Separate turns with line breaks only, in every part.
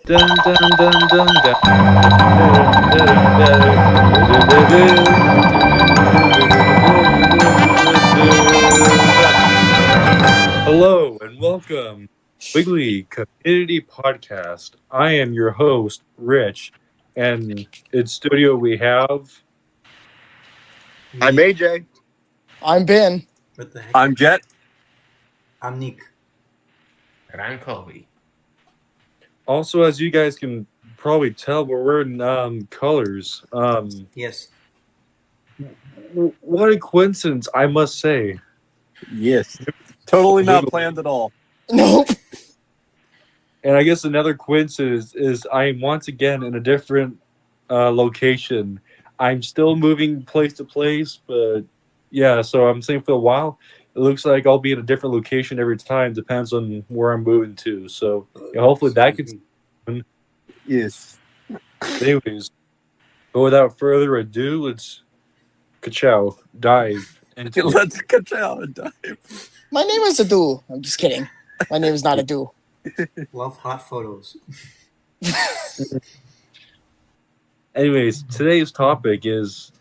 Dun, dun, dun, dun, dun. Hello and welcome, Wiggly Community Podcast. I am your host, Rich, and in studio we have.
I'm AJ.
I'm Ben.
What the heck?
I'm Jet.
I'm Nick.
And I'm Colby.
Also, as you guys can probably tell, we're wearing colors.
Yes.
What a coincidence, I must say.
Yes. Totally not planned at all.
Nope.
And I guess another coincidence is I am once again in a different location. I'm still moving place to place, but yeah, so I'm saying for a while, it looks like I'll be in a different location every time. Depends on where I'm moving to. So yeah, hopefully that could.
Yes.
Anyways, but without further ado, let's ka-chow, dive into it.
Let's catch out and dive.
My name is Adu. I'm just kidding. My name is not Adu.
Love hot photos.
Anyways, today's topic is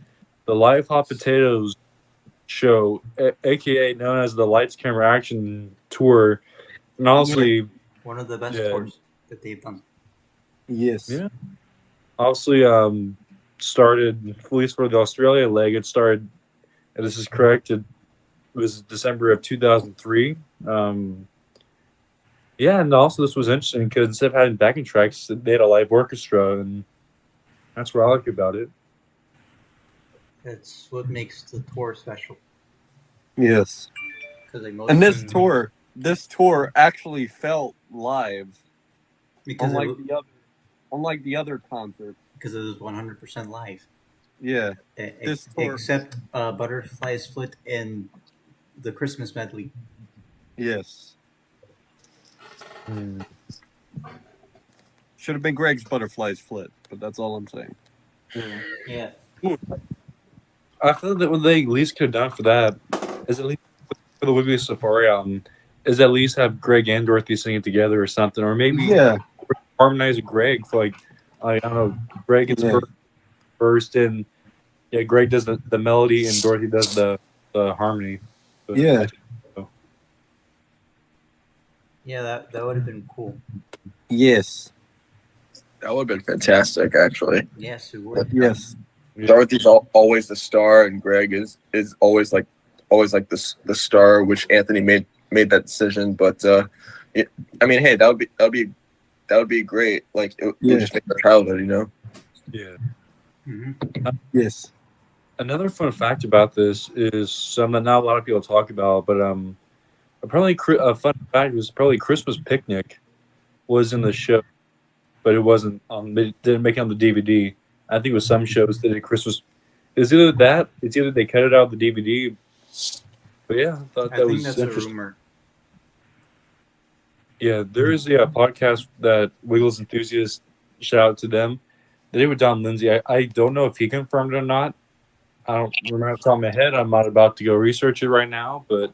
the Live Hot Potatoes show, aka known as the Lights Camera Action Tour, and honestly,
One of the best
Yeah.
tours that they've done.
Yes.
Yeah. obviously, started at least for the Australia leg. It started, and this is correct. It was December of 2003. Yeah, and also this was interesting because instead of having backing tracks, they had a live orchestra, and that's what I like about it.
That's what makes the tour special.
Yes.
Because like
And this tour actually felt live,
because
unlike the other concert.
because it was 100% live.
Yeah. This tour-
Except Butterflies Foot and the Christmas medley.
Yes. Should have been Greg's Butterflies Flit, but that's all I'm saying.
Yeah.
I thought that what they at least could have done for that is at least for the Wiggly Safari album is at least have Greg and Dorothy singing together or something, or maybe
Yeah.
harmonize with Greg for like I don't know, Greg gets
Yeah.
first and yeah, Greg does the melody and Dorothy does the harmony. But,
Yeah.
Yeah, that would have been cool.
Yes.
That would have been fantastic, actually.
Yes, it would.
Yes.
Dorothy's always the star, and Greg is always like the star, which Anthony made that decision. But I mean, hey, that would be great. Like it would just make the childhood, you know.
Yeah.
Mm-hmm.
Yes.
Another fun fact about this is something that not a lot of people talk about, but apparently a fun fact was probably Christmas Picnic was in the show, but it wasn't on. It didn't make it on the DVD. I think it was some shows that did Christmas. It's either that. It's either they cut it out of the DVD. But yeah, I thought
I
that
think
was
that's a
interesting.
rumor.
Yeah, there is a podcast that Wiggles Enthusiasts, shout out to them. They did with Don Lindsay. I don't know if he confirmed it or not. I don't remember off the top of my head. I'm not about to go research it right now, but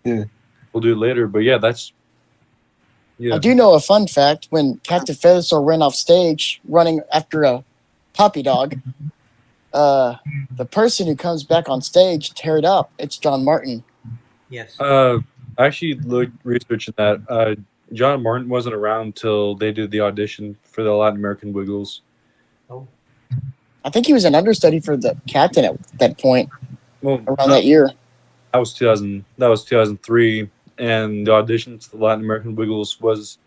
Yeah.
we'll do it later. But yeah, that's
I do know a fun fact. When Captain Featherstone ran off stage running after a puppy dog, the person who comes back on stage tear it up. It's John Martin.
Yes.
I actually looked researching that. John Martin wasn't around till they did the audition for the Latin American Wiggles.
Oh.
I think he was an understudy for the captain at that point,
Well,
around that year.
that was 2000. That was 2003, and the audition to the Latin American Wiggles wasn't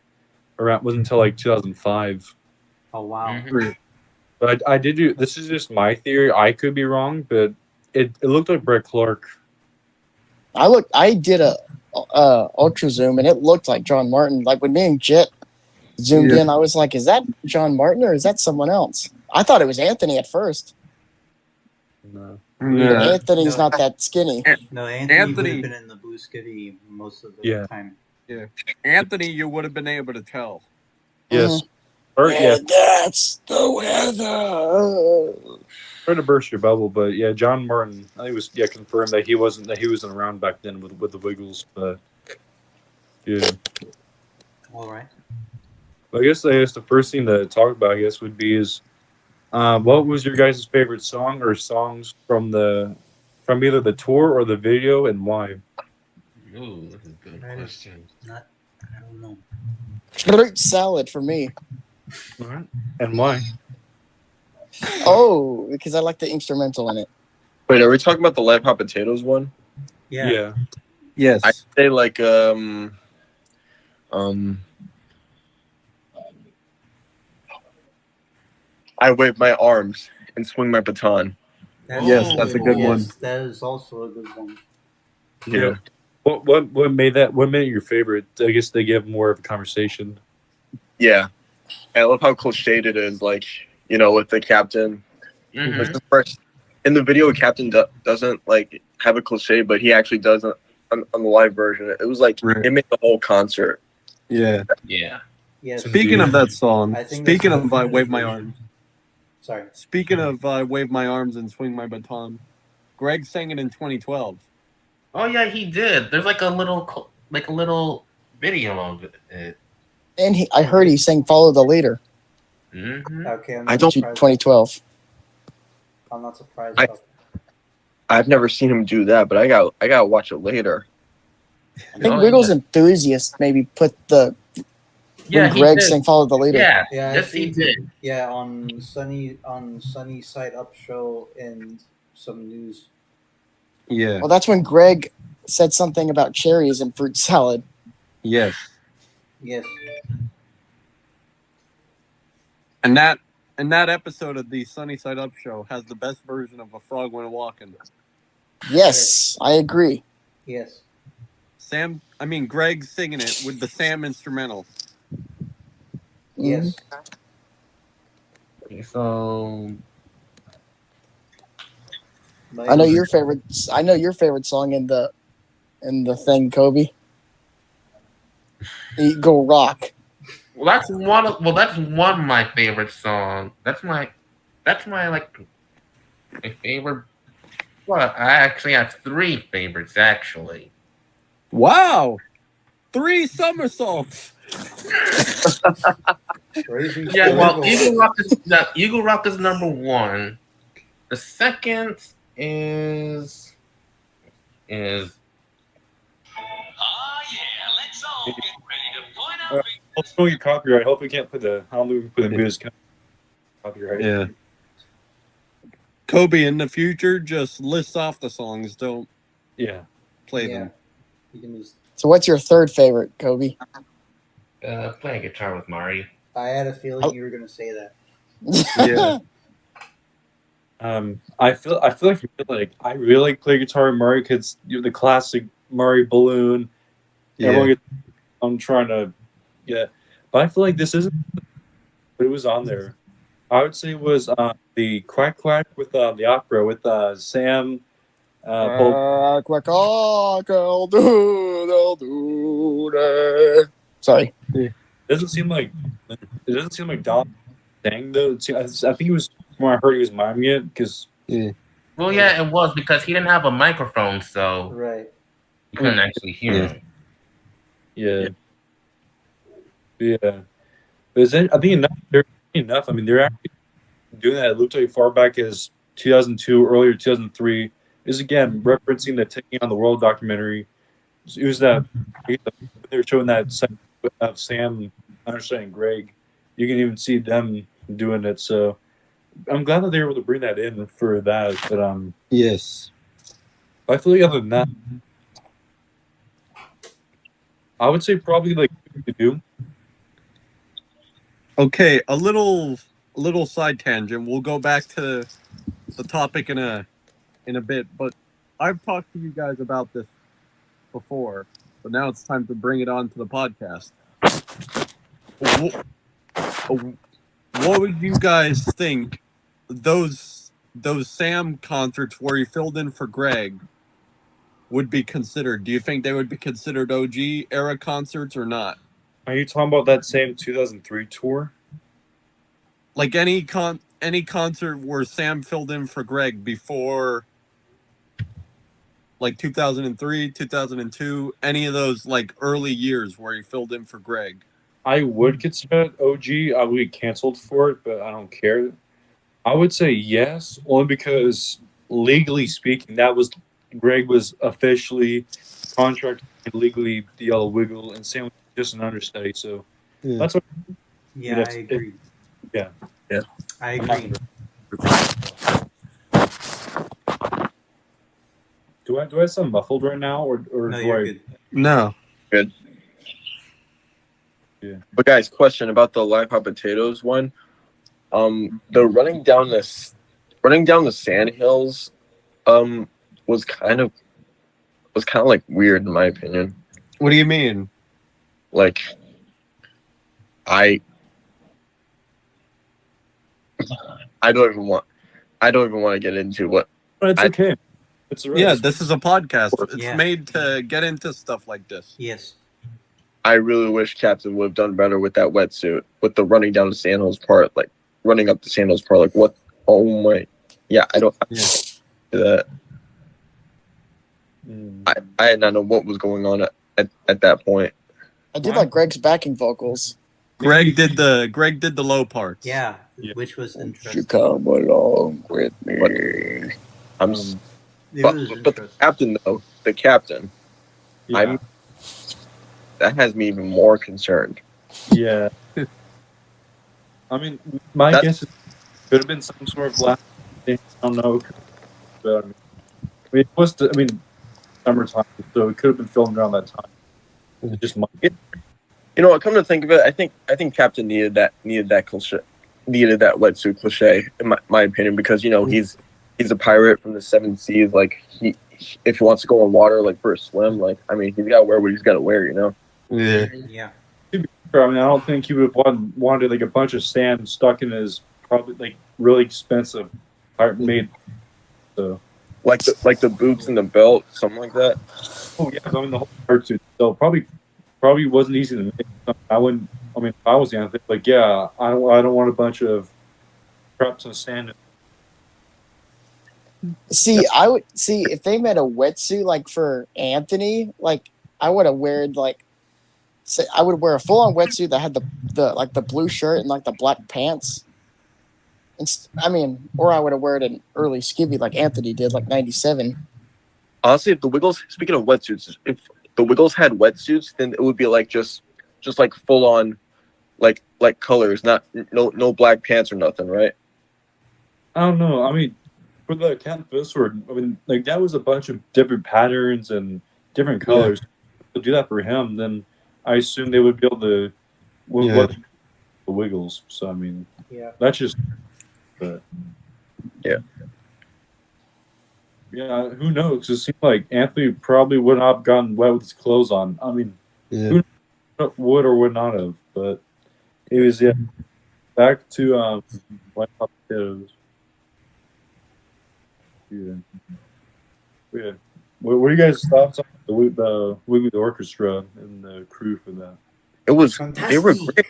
until like 2005.
Oh wow.
Mhm.
But I did do. This is just my theory. I could be wrong, but it looked like Brett Clark.
I did a ultra zoom and it looked like John Martin. Like when me and Jet zoomed in, I was like, "Is that John Martin or is that someone else?" I thought it was Anthony at first.
No.
Yeah.
Anthony's
No.
not that skinny.
No, Anthony would
Anthony-
have been in the blue skivvy most of the
Yeah.
time.
Anthony, you would have been able to tell.
Yes. Or, yeah.
And that's the weather.
Try to burst your bubble, but yeah, John Martin. I think it was confirmed that he wasn't around back then with the Wiggles, but yeah.
All right.
I guess the first thing to talk about, I guess, would be is what was your guys' favorite song or songs from either the tour or the video, and why?
Ooh, that's a good
That is
question.
not. I don't know.
Fruit salad for me.
All right. And why?
Oh, because I like the instrumental in it.
Wait, are we talking about the live hot potatoes one?
Yeah.
Yeah.
Yes.
I say like um I wave my arms and swing my baton.
Yes, that's a good one.
Yes, that is also a good one.
Yeah.
What made that? What made it your favorite? I guess they give more of a conversation.
Yeah. I love how cliched it is, like, with the captain.
Mhm.
Like the first in the video, Captain doesn't like have a cliche, but he actually does on the live version. It was like
Right.
it made the whole concert.
Yeah.
Yeah.
Yes.
Speaking of that song,
I think
speaking
that's
of I
the
wave my
version.
arms.
Sorry.
Speaking of I wave my arms and swing my baton, Greg sang it in 2012.
Oh yeah, he did. There's like a little video of it.
And I heard he sang "Follow the Leader"
Mm-hmm.
Okay, I'm
I
not
don't-
surprised.
2012.
I'm not surprised.
I-
about
I've never seen him do that, but I gotta watch it later.
I think
Oh,
Wiggles
yeah.
Enthusiast maybe put
Yeah,
when
he
Greg
did.
sang "Follow the Leader."
Yeah,
Yeah, I
yes, he
think-
did.
Yeah, on Sunny Side Up show and some news.
Yeah.
Well, that's when Greg said something about cherries and fruit salad.
Yes.
Yes.
And that episode of the Sunny Side Up show has the best version of A Frog Went Walking.
Yes, I agree.
Yes.
Greg singing it with the Sam instrumental.
Yes.
So
I know your favorite. I know your favorite song in the thing, Kobe. Eagle Rock.
that's one of my favorite songs. That's my like my favorite. Well, I actually have three favorites actually.
Wow. 3 somersaults.
Crazy.
Yeah, well,
Eagle.
Eagle Rock is number one. The second is
Let's go get copyright. I hope we can't put the. I don't know if we put the music copyright.
Yeah. Kobe, in the future, just list off the songs. Don't
Yeah.
play
Yeah.
them.
You can use.
So, what's your third favorite, Kobe?
playing guitar with Mari.
I had a feeling you were going to say that.
Yeah.
I feel like I really like play guitar with Murray because the classic Murray balloon. Everyone gets, I'm trying to, but I feel like this isn't. But it was on there. I would say it was the Quack Quack with the opera with Sam.
Quack, quack, I'll do that. Sorry.
It doesn't seem like Don sang though. I think it was when I heard he was miming it because.
Well, yeah, it was because he didn't have a microphone, so
Right.
you couldn't actually hear him.
Yeah. But I think enough. I mean, they're actually doing that. It looked like far back as 2002, earlier 2003. Is again referencing the Taking on the World documentary. It was that they were showing that segment of Sam understanding Greg. You can even see them doing it. So I'm glad that they were able to bring that in for that. But
Yes.
I feel like other than that, I would say probably like to do.
Okay, a little side tangent. We'll go back to the topic in a bit, but I've talked to you guys about this before, but now it's time to bring it on to the podcast. What would you guys think those Sam concerts where he filled in for Greg would be considered? Do you think they would be considered OG era concerts or not?
Are you talking about that same 2003 tour?
Like any concert where Sam filled in for Greg before, like 2003, 2002, any of those like early years where he filled in for Greg.
I would consider it OG. I would get canceled for it, but I don't care. I would say yes, only because legally speaking, that was Greg was officially contracted legally the Yellow Wiggle, and Sam was just an understudy. So
Yeah.
that's what.
Yeah, I
If,
agree.
yeah,
I
I'm not
agree.
do I sound muffled right now, or
No,
do
you're
I?
good.
No.
Good.
Yeah.
But guys, question about the live hot potatoes one. The running down the sand hills, was kind of like weird in my opinion.
What do you mean?
Like, I I don't even want to get into what.
But it's
I-
okay. It's all right.
Yeah, this is a podcast. It's
Yeah.
made to get into stuff like this.
Yes.
I really wish Captain would have done better with that wetsuit, with the running down the sandals part, like running up the sandals part. Like, what? Oh my! Yeah, I don't
Yeah.
do that.
Mm.
I had not know what was going on at that point.
I did like Greg's backing vocals.
Greg did the low parts.
Yeah,
Yeah.
which was
You
interesting.
come along with me.
I'm,
It
but,
was
but the
interesting.
captain though, the captain,
Yeah.
that has me even more concerned.
Yeah. I mean, my
That's-
guess is it could have been some sort of last thing. I don't know. But, it was. Summertime, so it could have been filmed around that time. It just might.
You know what? Come to think of it, I think Captain needed that cliche, needed that wetsuit cliche in my opinion, because he's a pirate from the seven seas. Like if he wants to go in water like for a swim, like he's got to wear what he's got to wear.
Yeah.
Yeah.
I don't think he would have wanted like a bunch of sand stuck in his probably like really expensive pirate made. So.
Like the boots and the belt, something like that.
Oh yeah, the whole pirate suit. So probably wasn't easy to make. I wouldn't. If I was the other like, yeah, I don't want a bunch of traps and sand.
See, I would see if they made a wetsuit like for Anthony, like I would have weared like say I would wear a full on wetsuit that had the blue shirt and like the black pants. Or I would have worn an early skivvy like Anthony did, like '97.
Honestly, if the Wiggles, speaking of wetsuits, if the Wiggles had wetsuits, then it would be like just like full on, like colors, not no black pants or nothing, right?
I don't know. For the Captain Sword, like that was a bunch of different patterns and different colors. To do that for him, then I assume they would be able to what the Wiggles. So
Yeah.
that's just. But
Yeah.
Yeah, who knows? It seemed like Anthony probably would not have gotten wet with his clothes on.
Yeah.
Who would or would not have? But it was back to White Hot Potatoes. Yeah. What are you guys' thoughts on the Wiggly Orchestra and the crew for that?
It was
Fantastic.
they were great.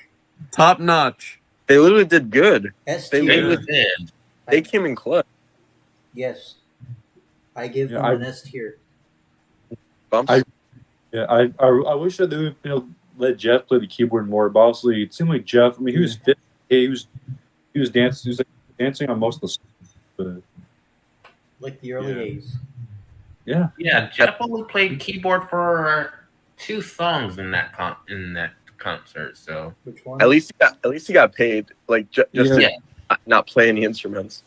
Top notch.
They literally did good.
S
They
They
tier.
literally-
did.
They came in clutch.
Yes. I give
Yeah,
them an S tier.
Bumps.
Yeah, I wish that they would let Jeff play the keyboard more. But honestly, it seemed like Jeff. He was fit. He was dancing. He was dancing on most of the songs. But
Like the early
Yeah.
days.
yeah,
Yeah, Jeff only played keyboard for 2 songs in that concert. So
Which one?
At least he got paid. Like just
Yeah.
to not play any instruments.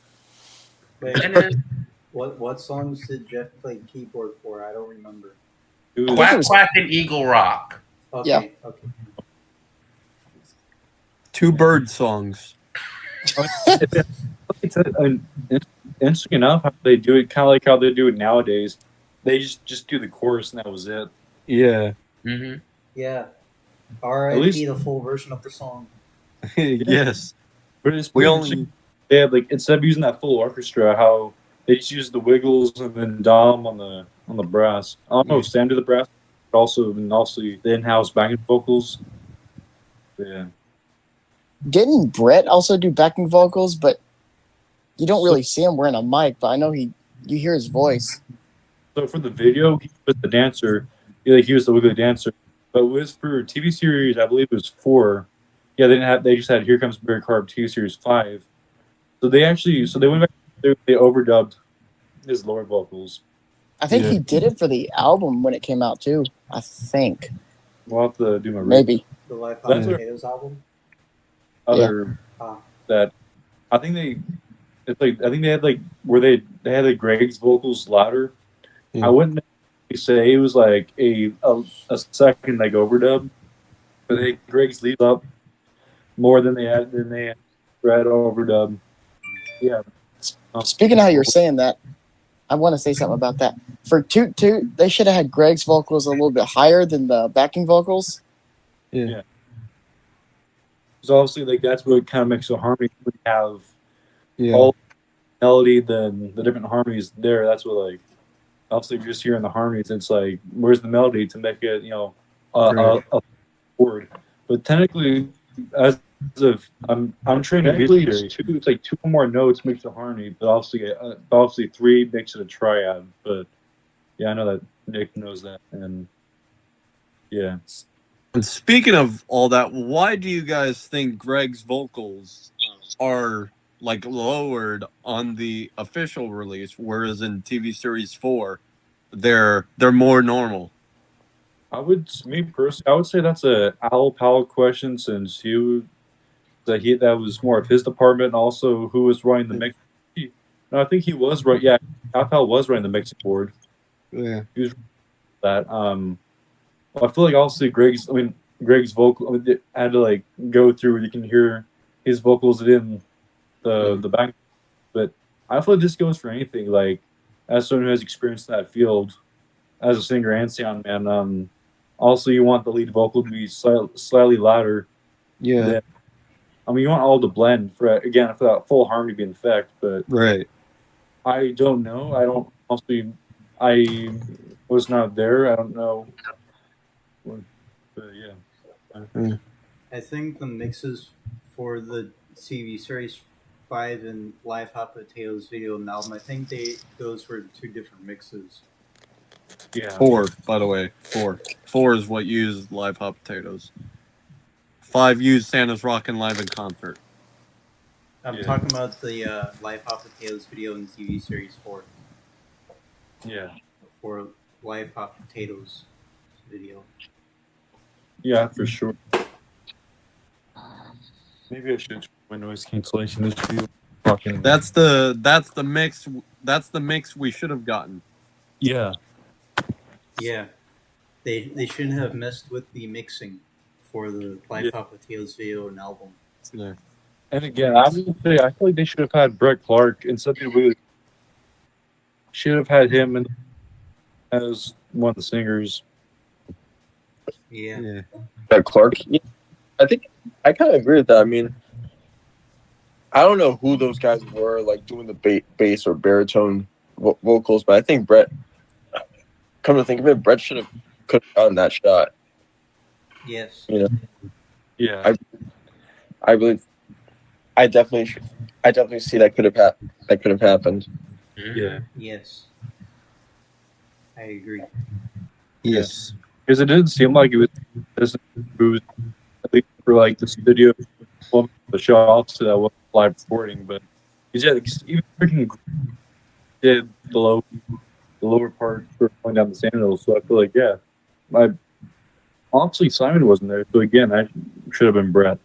Wait,
and then
what songs did Jeff play keyboard for? I don't remember.
it was,
Quack Quack and Eagle Rock.
Okay.
Yeah.
Okay.
2 bird songs.
it's interesting enough how they do it, kind of like how they do it nowadays. They just do the chorus and that was it.
Yeah.
Mm-hmm.
Yeah.
At
R.I.P.
least-
the full version of the song.
Yes.
But it's
We
pretty
only
interesting. They had instead of using that full orchestra, how they just used the Wiggles and then Dom on the brass. I don't know if Sam did the brass, but also the in-house backing vocals. Yeah,
Didn't Brett also do backing vocals? But you don't really see him wearing a mic. But I know you hear his voice.
so for the video, he was the dancer. He was the Wiggly dancer. But it was for TV series, I believe it was 4. Yeah, they didn't have. They just had "Here Comes Barry Carb" TV series 5. So they went back. They overdubbed his lower vocals.
I think he did it for the album when it came out too. I think
We'll have to do my
maybe.
The Life
That's
on
what-
Potatoes album.
other that I think they had like where they had like Greg's vocals louder.
Yeah.
I wouldn't say it was like a second like overdub, but Greg's lead up more than they had Brad overdub. Yeah.
Speaking of how you're saying that, I want to say something about that. For Toot Toot, they should have had Greg's vocals a little bit higher than the backing vocals.
Because obviously, like that's what kind of makes a harmony. We have all melody, then the different harmonies there. That's what like obviously if you're just hearing the harmonies, it's like where's the melody to make it a word. But technically, as of I'm trained in music theory. It's like 2 more notes makes a harmony, but obviously 3 makes it a triad. But yeah, I know that Nick knows that, and yeah.
And speaking of all that, why do you guys think Greg's vocals are like lowered on the official release, whereas in TV series 4, they're more normal?
I would say that's a Al Powell question since that was more of his department, and also who was running the mix. No, I think he was right. Yeah, Al Powell was running the mixing board.
Yeah,
He was that. Well, I feel like obviously Greg's vocal it had to like go through. You can hear his vocals in the back, but I feel like this goes for anything. Like as someone who has experience in that field, as a singer and sound man, also you want the lead vocal to be slightly louder.
yeah,
You want all to blend for that full harmony to be in effect. But
right.
I don't know. I was not there. I don't know. But yeah.
I think the mixes for the TV series 5 and Live Hot Potatoes video and album, I think those were 2 different mixes.
Yeah.
4, by the way. 4 is what used Live Hot Potatoes. 5 used Santa's Rockin' Live in Concert.
I'm talking about the Live Hot Potatoes video in TV series 4.
Yeah.
For Live Hot Potatoes video.
Yeah, for sure. Maybe I should try noise cancellation this video.
That's the mix we should have gotten.
Yeah.
Yeah. They shouldn't have messed with the mixing for the Live Hot Potatoes video and album.
Yeah.
And again, I feel like they should have had Brett Clark instead of Wiggly. Should have had him as one of the singers.
Yeah.
Clark. Yeah, I think I kind of agree with that. I mean, I don't know who those guys were, like doing the bass or baritone vocals, but I think Brett. Come to think of it, Brett could have gotten that shot.
Yes.
You know.
Yeah.
I believe. I definitely see that could have happened.
Yeah.
Yes. I agree.
Yes.
Because it didn't seem like it was at least for like the studio the show off to that was live recording, but even freaking did the lower part for going down the sand hills. So I feel like honestly Simon wasn't there. So again, I should have been Brett.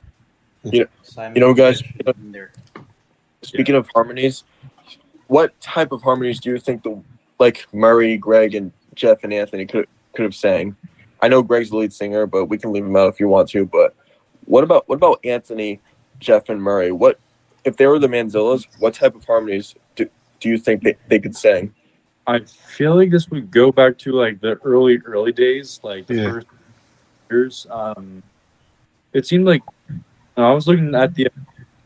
Simon
Guys.
there.
Speaking of harmonies, what type of harmonies do you think Murray, Greg, and Jeff and Anthony could have sang? I know Greg's the lead singer, but we can leave him out if you want to. But what about Anthony, Jeff, and Murray? What if they were the Manzillas? What type of harmonies do you think they could sing?
I feel like this would go back to like the early days, like the first years. It seemed like I was looking at the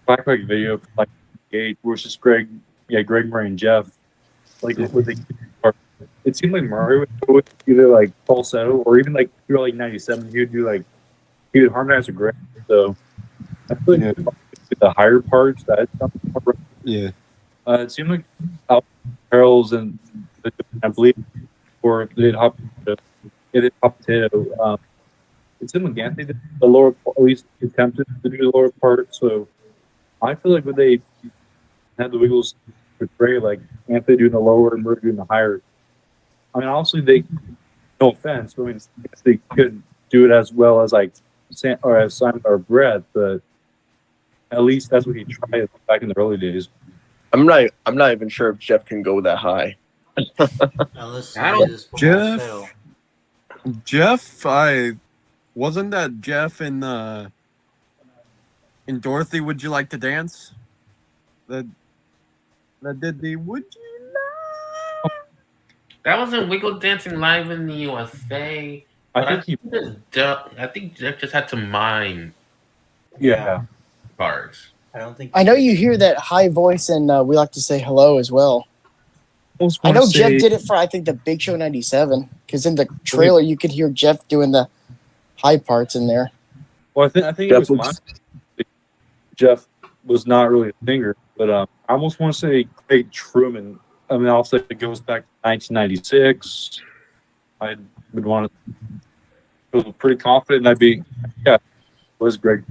Blackpack video for like 8, where it's just Greg, Murray, and Jeff. Like with the it seemed like Murray would go with either like falsetto or even like through like 97, he would harmonize with Greg. So I feel like the higher parts that more right.
Yeah.
It seemed like Al Carroll's and I believe or they did hot potato. it's him again. They did the lower, at least attempted to do the lower part. So I feel like when they had the Wiggles portray like Anthony doing the lower and Murray doing the higher. I mean, honestly, they no offense, but I mean, I guess they could do it as well as like or as Simon or Brett, but at least that's what he tried back in the early days.
I'm not even sure if Jeff can go that high.
Unless
I don't-
Jeff, I wasn't that Jeff in Dorothy. Would you like to dance? That did the would you not?
That wasn't Wiggle dancing live in the USA.
I think
I think Jeff just had to mime
yeah.
bars.
I don't think.
I know you hear that high voice, and we like to say hello as well.
Almost
I
wanna
know Jeff
say-
did it for, I think, the Big Show 97, because in the trailer you could hear Jeff doing the high parts in there.
Well, I think
Jeff
it was Jeff was not really a singer, but I almost want to say Craig Truman. I mean, I'll say it goes back to 1996. I would want to feel pretty confident. I'd be, was Greg.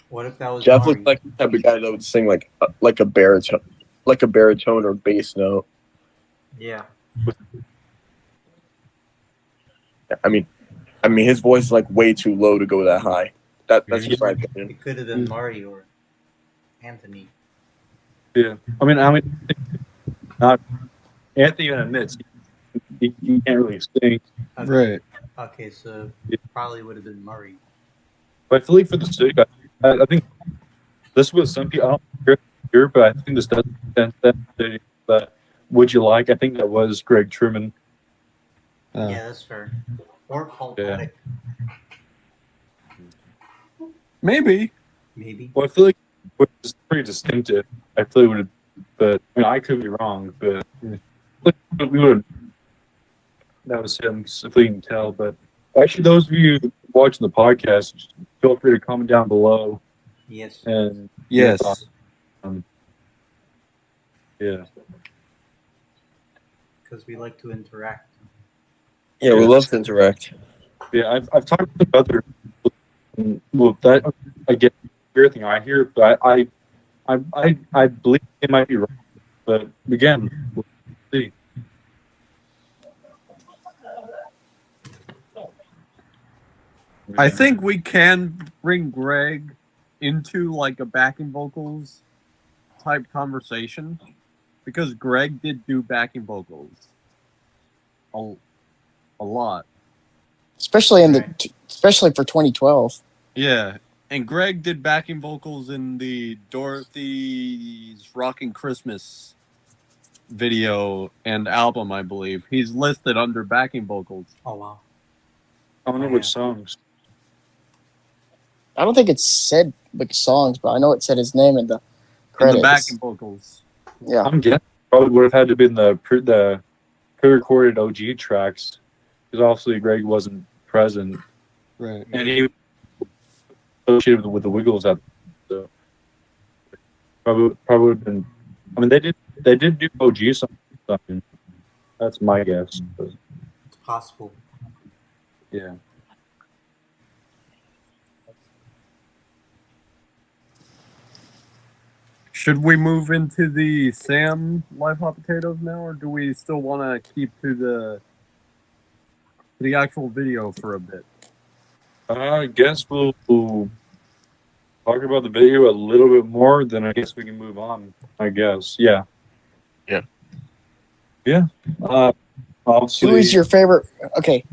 What if that was
Jeff
Mari?
looked like the type of guy that would sing like a baritone or bass note.
Yeah.
I mean, his voice is like way too low to go that high. That's just my opinion.
It could have been Mari or Anthony.
Yeah, I mean, not Anthony even admits he can't really sing.
Okay.
Right.
Okay, so probably would have been Murray.
But I feel like for the studio, I think this was some people. I don't hear, but I think this does sense that. But would you like? I think that was Greg Truman.
Yeah, that's fair. Or Paul
Yeah.
Paddock,
Maybe.
maybe.
Well, I feel like it was pretty distinctive. I feel like it would have, but I mean, I could be wrong, but we would. That was him, if we can tell. But actually, those of you watching the podcast, feel free to comment down below.
Yes.
And
Yes.
Yeah.
Because we like to interact.
Yeah, we love to interact.
Yeah, I've talked to other. Well, that I get everything I hear, but I believe it might be wrong. But again, we'll see.
I think we can bring Greg into like a backing vocals type conversation because Greg did do backing vocals a lot.
Especially especially for 2012.
Yeah, and Greg did backing vocals in the Dorothy's Rockin' Christmas video and album, I believe. He's listed under backing vocals.
Oh, wow.
I don't know which songs.
I don't think it said which songs, but I know it said his name in the
In
credits.
the backing vocals.
Yeah.
I'm guessing probably would have had to be in the pre-recorded OG tracks because obviously Greg wasn't present,
Right.
and he was associated with the Wiggles at so probably would have been. I mean, they did do OG something. That's my guess. But,
It's possible.
yeah.
Should we move into the Sam Live Hot Potatoes now, or do we still want to keep to the actual video for a bit?
I guess we'll talk about the video a little bit more, then I guess we can move on. I guess, yeah.
Yeah.
Yeah. Obviously,
Who is your favorite? Okay.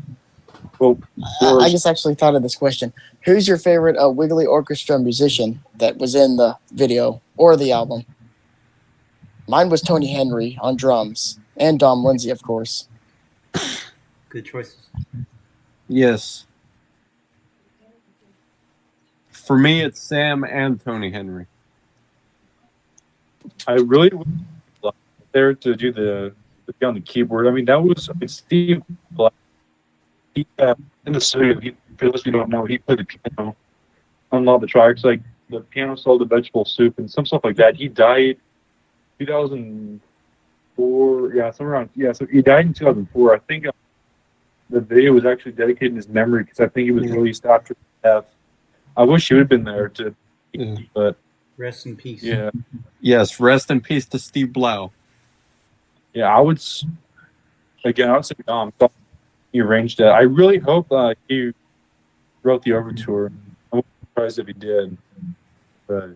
Well,
I just actually thought of this question. Who's your favorite Wiggly Orchestra musician that was in the video or the album? Mine was Tony Henry on drums and Dom Lindsay, of course.
Good choices.
Yes. For me, it's Sam and Tony Henry.
I really would like there to do the be on the keyboard. I mean, that was Steve Black. He in the studio. For those who don't know, he played the piano on all the tracks, like the piano solo, the vegetable soup, and some stuff like that. He died 2004. Yeah, somewhere around. Yeah, so he died in 2004. I think the video was actually dedicated in his memory because I think it was released after his death. I wish he would have been there to, but
Rest in peace.
yeah,
Yes, rest in peace to Steve Blau.
yeah. I would say Dom. He arranged it. I really hope he wrote the overture. I wouldn't be surprised if he did. But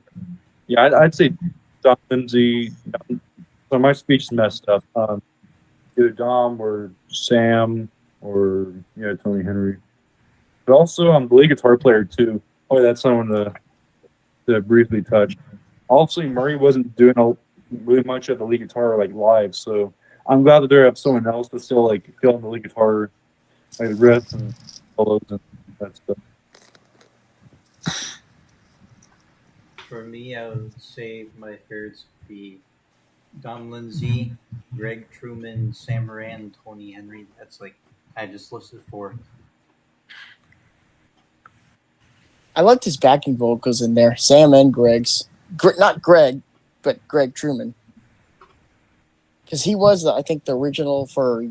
yeah, I'd say Dom Lindsay. So my speech is messed up. Either Dom or Sam or Tony Henry. But also the lead guitar player too. Oh, that's someone to briefly touch. Also, Murray wasn't doing really much of the lead guitar like live, so I'm glad that they have someone else to still like fill in the lead guitar, like the riffs and solos and that stuff.
For me, I would say my favorites would be Don Lindsay, Greg Truman, Sam Moran, and Tony Henry. That's like I just listed 4.
I liked his backing vocals in there. Sam and Greg's. Not Greg, but Greg Truman. Because he was, I think, the original for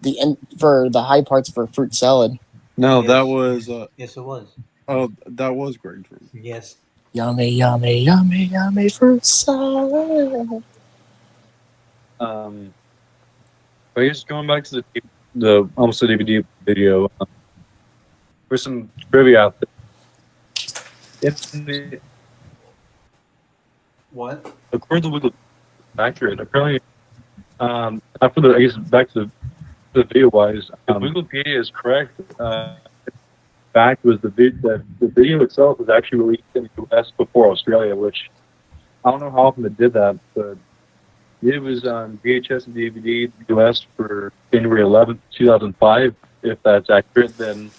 the high parts for Fruit Salad.
No,
Yes.
that was.
Yes, it was.
Oh, that was Greg Truman.
Yes.
Yummy, yummy, yummy, yummy Fruit Salad.
But I guess going back to the almost a DVD video, there's some trivia out there.
What?
According to Wiggly, accurate. Apparently, after I guess back to the video wise, Wikipedia is correct. Fact was the video itself was actually released in the U.S. before Australia, which I don't know how often it did that, but it was on VHS and DVD in the U.S. for January 11th, 2005. If that's accurate, then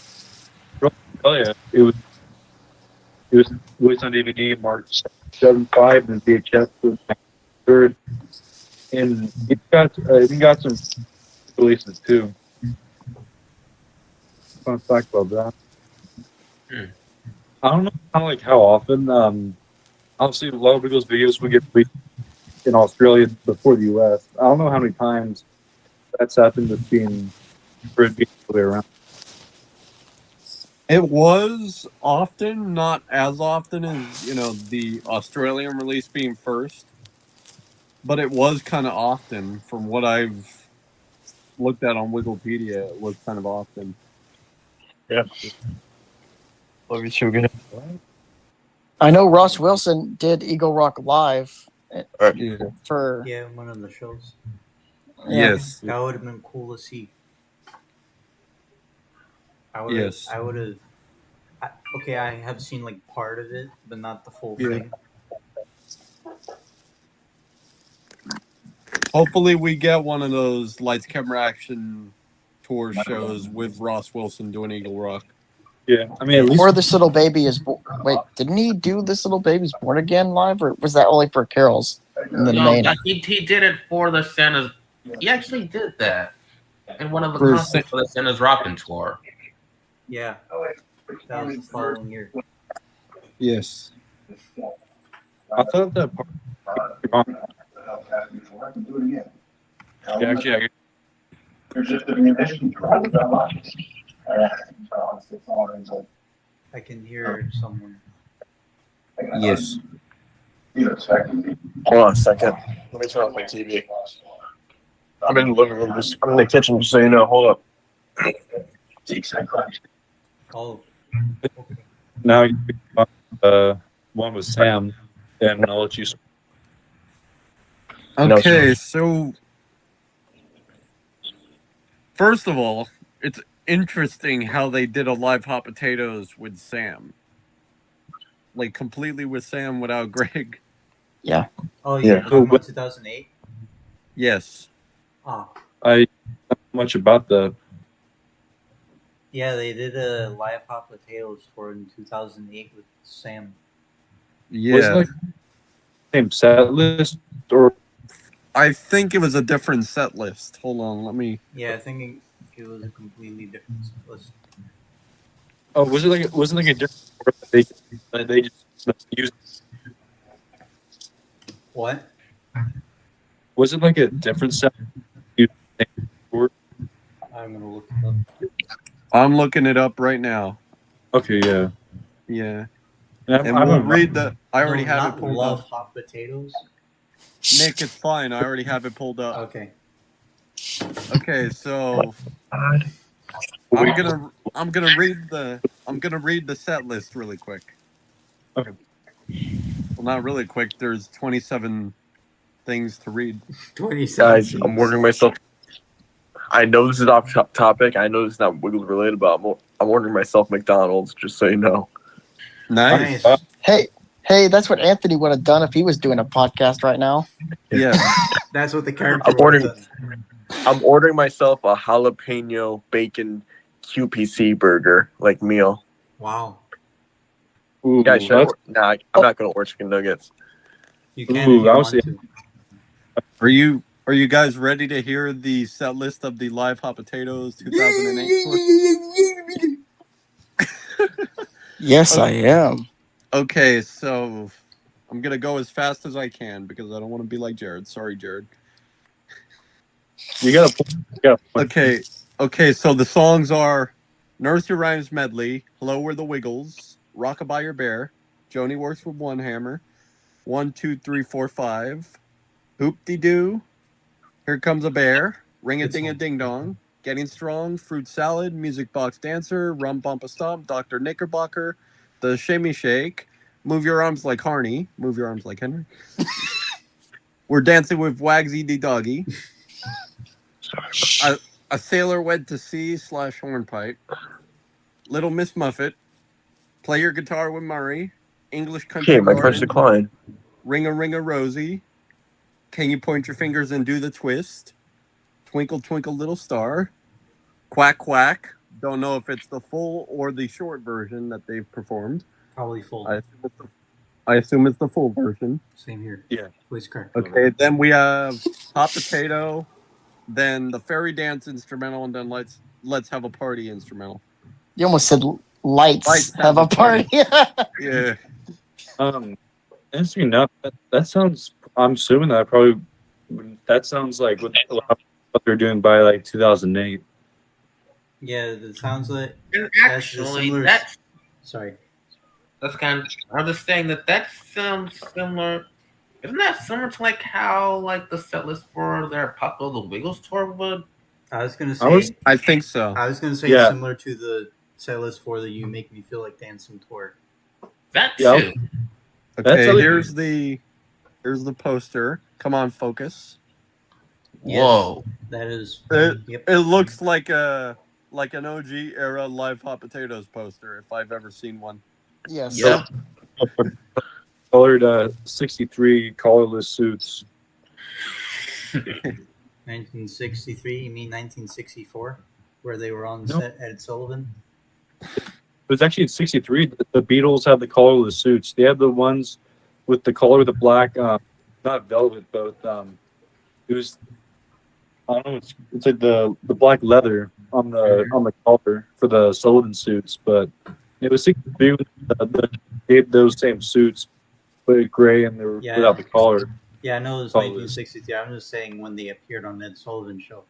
for Australia it was released on DVD March 7/5 and VHS was 3rd, and it got some releases too. Fun fact about that. I don't know how often. Obviously, a lot of Wiggles videos would get released in Australia before the U.S. I don't know how many times that's happened with being all the way around.
It was often, not as often as the Australian release being first, but it was kind of often. From what I've looked at on Wikipedia, it was kind of often.
Yeah.
I know Ross Wilson did Eagle Rock Live
Yeah.
for
Yeah, one of the shows.
Yes.
That would have been cool to see. I would
Yes.
have. Okay, I have seen like part of it, but not the full
Yeah.
thing.
Hopefully, we get one of those Lights Camera Action tour shows with Ross Wilson doing Eagle Rock.
Yeah, I mean, at least
Or This Little Baby is Wait, didn't he do This Little Baby's Born Again live, or was that only for Carols in the
No,
main?
he did it for the Santa's. He actually did that in one of the
For
concerts for the Santa's Rockin' Tour.
Yeah, that was the following year.
Yes.
I thought that part. Yeah, actually,
I can hear someone.
Yes.
Hold on a second. Let me turn off my TV. I'm in the living room. I'm in the kitchen, just so you know. Hold up.
Oh,
now one with Sam, and I'll let you.
Okay, so first of all, it's interesting how they did a live Hot Potatoes with Sam. Like completely with Sam without Greg.
oh
Yeah.
yeah, about 2008.
Yes.
Oh,
I don't know much about the.
yeah, they did a live Hot Potatoes tour in 2008 with Sam.
Was
Yeah.
it like same set list or
I think it was a different set list. Hold on, let me.
Yeah, I think it was a completely different list.
was it like a different they just used?
What?
Was it like a different set?
I'm gonna look it up.
I'm looking it up right now.
Okay, yeah.
Yeah.
And
And we'll read the... I already
No,
have
not
it pulled
love
up.
hot potatoes.
Nick, it's fine. I already have it pulled up.
Okay.
Okay, so I'm gonna read the set list really quick.
Okay.
Well, not really quick. There's 27 things to read.
27.
Guys, I'm ordering myself. I know this is off topic. I know this is not Wiggles related, but I'm ordering myself McDonald's. Just so you know.
Nice.
Hey, that's what Anthony would have done if he was doing a podcast right now.
Yeah.
That's what the character
I'm
would have
ordering.
done.
I'm ordering myself a jalapeno bacon QPC burger like meal.
Wow.
Ooh,
Guys, should I nah, I'm not gonna order chicken nuggets.
You can
Ooh,
if you
I
want
was-
to.
Are you guys ready to hear the set list of the Live Hot Potatoes 2008 tour?
Yes, I am.
Okay, so I'm gonna go as fast as I can because I don't want to be like Jared. Sorry, Jared.
You gotta
Okay, so the songs are Nursery Rhymes Medley, Hello We're the Wiggles, Rockabye Your Bear, Joni Works with One Hammer, 1, 2, 3, 4, 5, Hoop-de-Doo, Here Comes a Bear, Ring-a-Ding-a-Ding-Dong, Getting Strong, Fruit Salad, Music Box Dancer, Rum Bumpa Stomp, Dr. Knickerbocker, The Shimmy Shake, Move Your Arms Like Harney, Move Your Arms Like Henry. We're Dancing with Wagsy the Doggy. A Sailor Went to Sea / Hornpipe, Little Miss Muffet, Play Your Guitar with Murray, English Country
Okay, my
Garden,
crush declined.
Ring a Rosie, Can You Point Your Fingers and Do the Twist, Twinkle Twinkle Little Star, Quack Quack. Don't know if it's the full or the short version that they've performed.
Probably full.
I assume it's the full version.
Same here.
Yeah.
Please correct.
Okay, then we have Hot Potato, then the Fairy Dance instrumental, and then Let's Have a Party instrumental.
You almost said lights have a party.
Yeah.
Interesting enough, that sounds. I'm assuming that sounds like what they're doing by like 2008.
Yeah, it sounds like.
And
That's
actually,
similar-
that's
Sorry.
kind of. I'm just saying that sounds similar. Isn't that similar to like how like the set list for their Paco the Wiggles tour would?
I was gonna say.
I think so.
I was gonna say
Yeah.
similar to the set list for the "You Make Me Feel Like Dancing" tour.
That
Yeah.
too.
Okay,
That's
here's the poster. Come on, focus.
Yes.
Whoa.
That is. Yep.
It looks like an OG era Live Hot Potatoes poster if I've ever seen one.
Yes.
Yeah.
Colored 63 collarless suits.
1963. You mean 1964, where they were on
Nope.
set at Sullivan?
It was actually in '63. The Beatles had the collarless suits. They had the ones with the collar, the black, not velvet, but it was. I don't know. It's like the black leather on the collar for the Sullivan suits, but it was '63 when they had those same suits, but gray and they were
Yeah.
without the collar.
Yeah, I know it was
Collarless.
1963. I'm just saying when they appeared on Ed Sullivan show.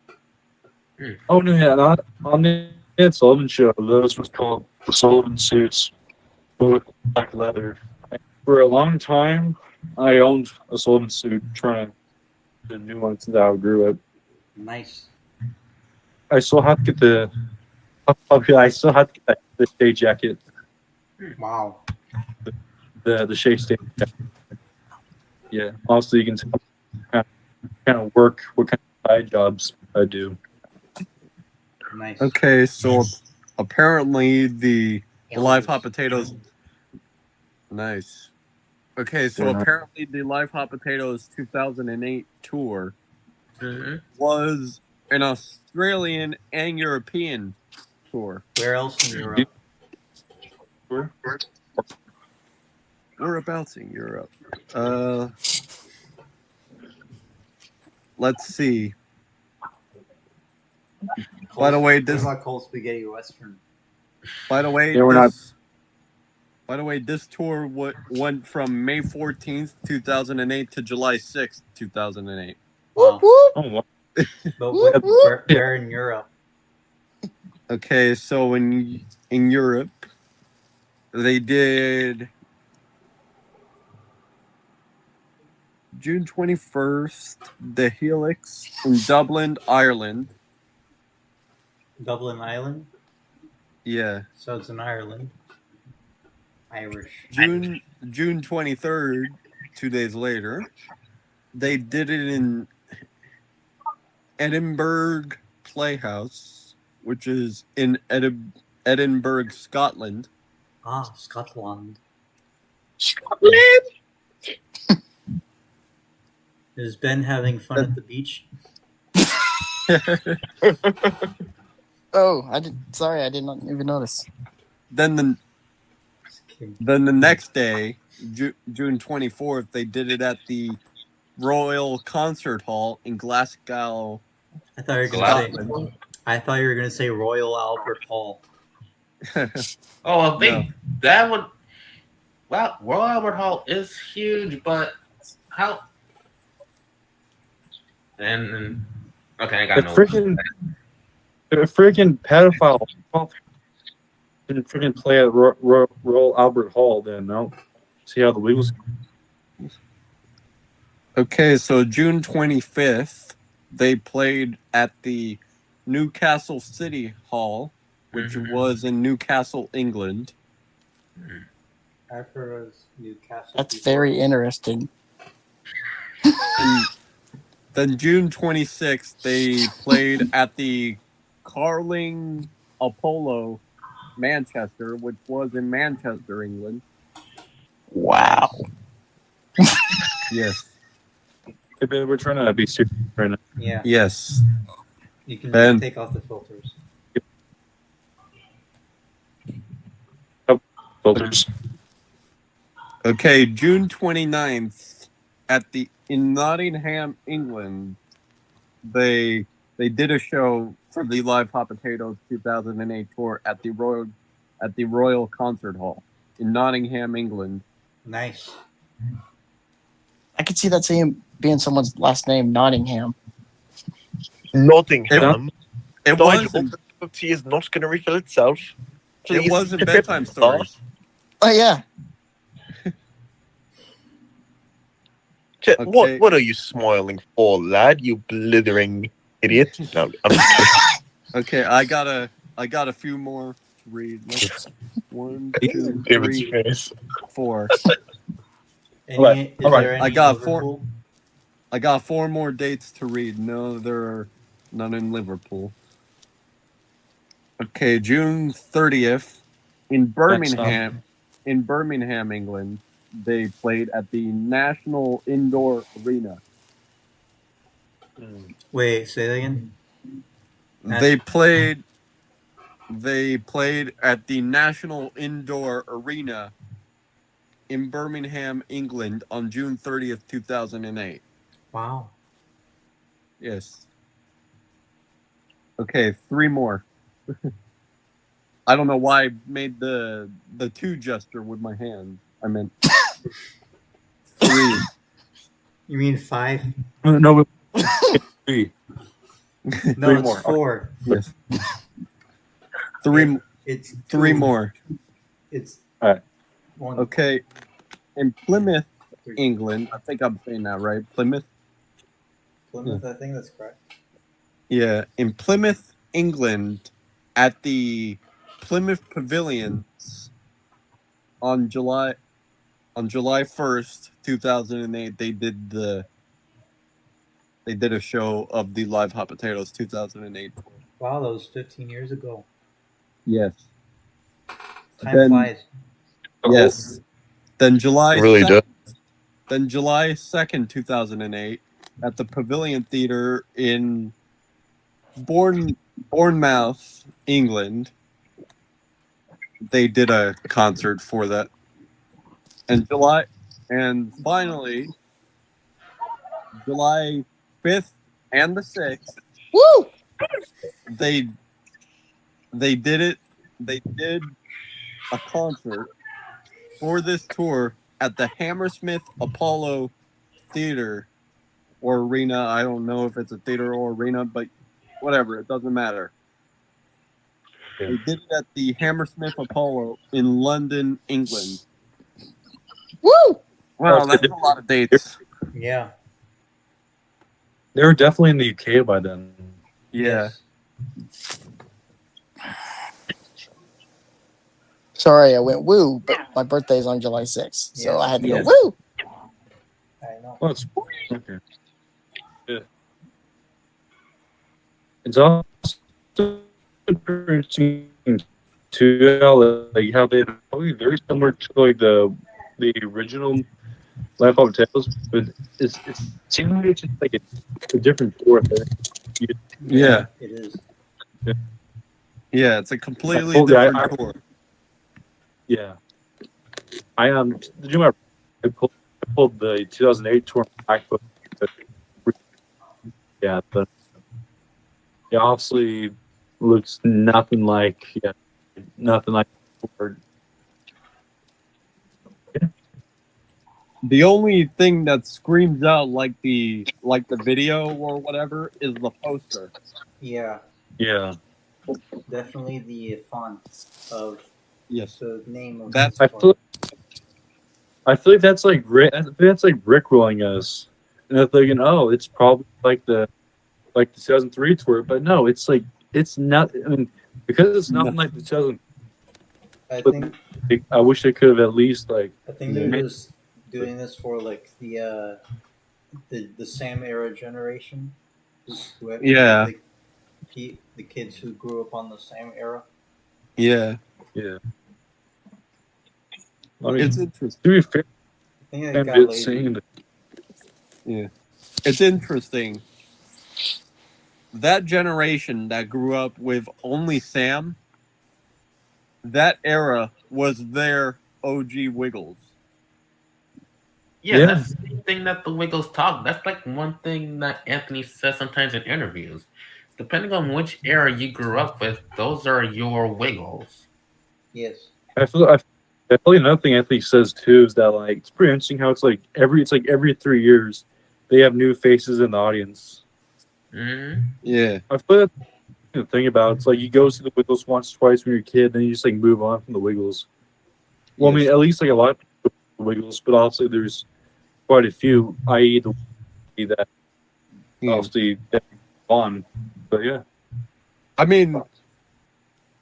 Oh no, yeah, not on the Ed Sullivan show. Those was called Sullivan suits with black leather. For a long time, I owned a Sullivan suit, trying to get a new one since I outgrew it.
Nice.
I still have to get the Shea jacket,
Wow.
the Shea state jacket. Yeah, honestly, you can tell kind of work, what kind of side jobs I do.
Nice.
Okay, so apparently the Live Hot Potatoes. Nice. Okay, so
Yeah.
apparently the Live Hot Potatoes 2008 tour
Mhm.
was an Australian and European tour.
Where else in Europe?
Whereabouts in Europe? Let's see. By the way, this-
What about Cold Spaghetti Western?
By the way,
Yeah, we're not-
By the way, this tour went from May 14th, 2008 to July 6th, 2008.
Whoop,
Wow.
whoop.
Oh, wow.
But
Whoop,
where in Europe?
Okay, so in Europe, they did June 21st, the Helix in Dublin, Ireland.
Dublin Island.
Yeah.
So it's in Ireland. Irish.
June 23rd, 2 days later, they did it in Edinburgh Playhouse, which is in Edinburgh, Scotland.
Ah, Scotland.
Scotland.
Is Ben having fun at the beach?
Oh, I did. Sorry, I did not even notice.
Then the
Just kidding.
next day, June 24th, they did it at the Royal Concert Hall in Glasgow.
I thought you were gonna say Royal Albert Hall.
Oh, I think
No.
that would. Well, Royal Albert Hall is huge, but how? And okay, I got no.
Freaking pedophile didn't freaking play at Royal Albert Hall. Then no, see how the Wiggles.
Okay, so June 25th, they played at the Newcastle City Hall, which was in Newcastle, England.
I've heard of Newcastle.
That's very interesting.
And then June 26th, they played at the Carling Apollo, Manchester, which was in Manchester, England.
Wow.
Yes.
We're trying to be serious right now.
Yeah,
Yes.
you can
Ben.
take off the filters.
Filters.
Okay, June 29th, in Nottingham, England, they did a show for the Live Hot Potatoes 2008 tour at the Royal Concert Hall in Nottingham, England.
Nice.
I could see that being someone's last name, Nottingham.
Nottingham.
It
Nigel,
wasn't.
the cup of tea is not going to refill itself.
It
Please.
wasn't bedtime stories.
Oh yeah.
Okay.
Okay.
What are you smiling for, lad? You blithering idiot. No, I'm just kidding.
Okay, I got a few more to read. One, two,
David's
three,
face.
4.
Any,
Alright,
is
alright.
there any
I got
Liverpool?
I got 4 more dates to read. No, there are none in Liverpool. Okay, June 30th in Birmingham, England, they played at the National Indoor Arena.
Wait, say that again.
They played at the National Indoor Arena in Birmingham, England on June 30th, 2008.
Wow.
Yes. Okay, 3 more. I don't know why I made the 2 gesture with my hand. I meant 3.
You mean 5?
No, three.
No,
Three
it's
more.
4.
Yes. 3
It's
3
2.
more.
It's
Alright.
1.
Okay. In Plymouth, England, I think I'm saying that right. Plymouth?
Plymouth, I think that's correct.
Yeah, in Plymouth, England, at the Plymouth Pavilions on July 1st, 2008, they did a show of the Live Hot Potatoes 2008.
Wow, that was 15 years ago.
Yes.
Time flies.
Yes. Then July
Really
2nd,
does.
Then July 2nd, 2008, at the Pavilion Theatre in Bournemouth, England, they did a concert for that. And finally, July 5th and the 6th,
Woo!
they did it. They did a concert for this tour at the Hammersmith Apollo Theater or Arena. I don't know if it's a theater or arena, but whatever, it doesn't matter. They did it at the Hammersmith Apollo in London, England.
Woo!
Wow, that's a lot of dates.
Yeah.
They were definitely in the UK by then.
Yeah.
Yes.
Sorry, I went woo, but my birthday's on July 6th, so
Yes.
I had to
Yes.
go woo.
I know.
Well, it's okay. Yeah. It's also interesting too, how they probably very similar to like the original Life of Tales, but it seems like it's just like a different tour thing.
Yeah.
It is.
Yeah, it's a completely
I
different tour.
Yeah. I did you remember I pulled the 2008 tour back, but yeah, but it obviously looks nothing like tour.
The only thing that screams out like the video or whatever is the poster.
Yeah.
Yeah.
Definitely the font of
Yes.
the name of
That-
this tour.
I feel like that's like rickrolling us, and they're thinking, oh, it's probably like the 2003 tour, but no, it's like it's not. I mean, because it's nothing like the 2000.
I think
I wish they could have at least like.
they're just doing this for like the Sam era generation.
Yeah.
The kids who grew up on the Sam era.
Yeah.
Yeah. I mean,
It's interesting.
to be fair,
I think they
Sam
got
did
lazy.
sing the
Yeah. It's interesting. That generation that grew up with only Sam, that era was their OG Wiggles.
Yeah,
Yeah.
that's the thing that the Wiggles talk. That's like one thing that Anthony says sometimes in interviews. Depending on which era you grew up with, those are your Wiggles.
Yes.
I feel another thing Anthony says too is that like it's pretty interesting how it's like every 3 years they have new faces in the audience.
Mm-hmm.
Yeah.
I feel that's the thing about it's like you go see the Wiggles once, twice when you're a kid, then you just like move on from the Wiggles. Well, I mean, at least like a lot of people the Wiggles, but also there's quite a few, i.e. that obviously that's fun. But yeah.
I mean,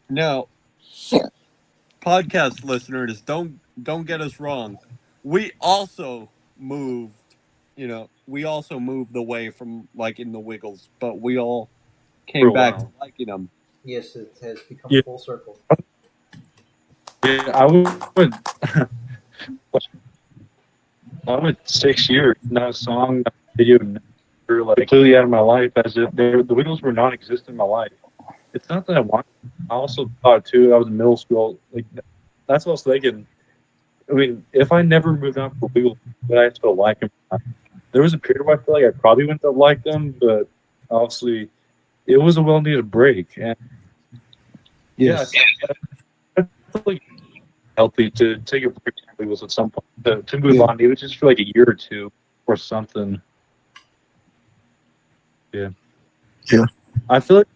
now, podcast listeners, don't get us wrong. We also moved, away from liking the Wiggles, but we all came back to liking them.
Yes, it has become full circle.
Yeah, I would. I went 6 years, not a song, not a video, never, like completely out of my life, as if the Wiggles were non-existent in my life. It's not that I want. I also thought too. I was in middle school. Like that's what I was thinking. I mean, if I never moved on from the Wiggles, would I still like them? There was a period where I feel like I probably wouldn't have liked them, but obviously, it was a well-needed break. And I feel like healthy to take a break from the Wiggles at some point to move on, even just for like a year or two or something. Yeah. I feel like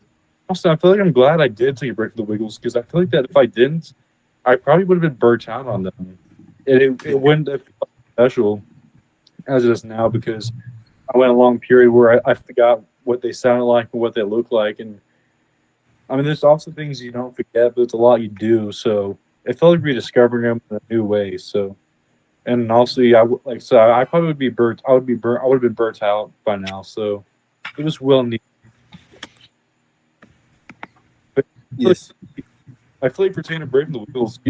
I'm glad I did take a break from the Wiggles because I feel like that if I didn't, I probably would have been burnt out on them. It wouldn't have felt special as it is now because I went a long period where I forgot what they sounded like and what they looked like. And I mean, there's also things you don't forget, but it's a lot you do. So it felt like rediscovering them in a new way. So, and also, I probably would be burnt. I would have been burnt out by now. So it was well needed.
Yes.
I feel like for taking a break from the Wiggles,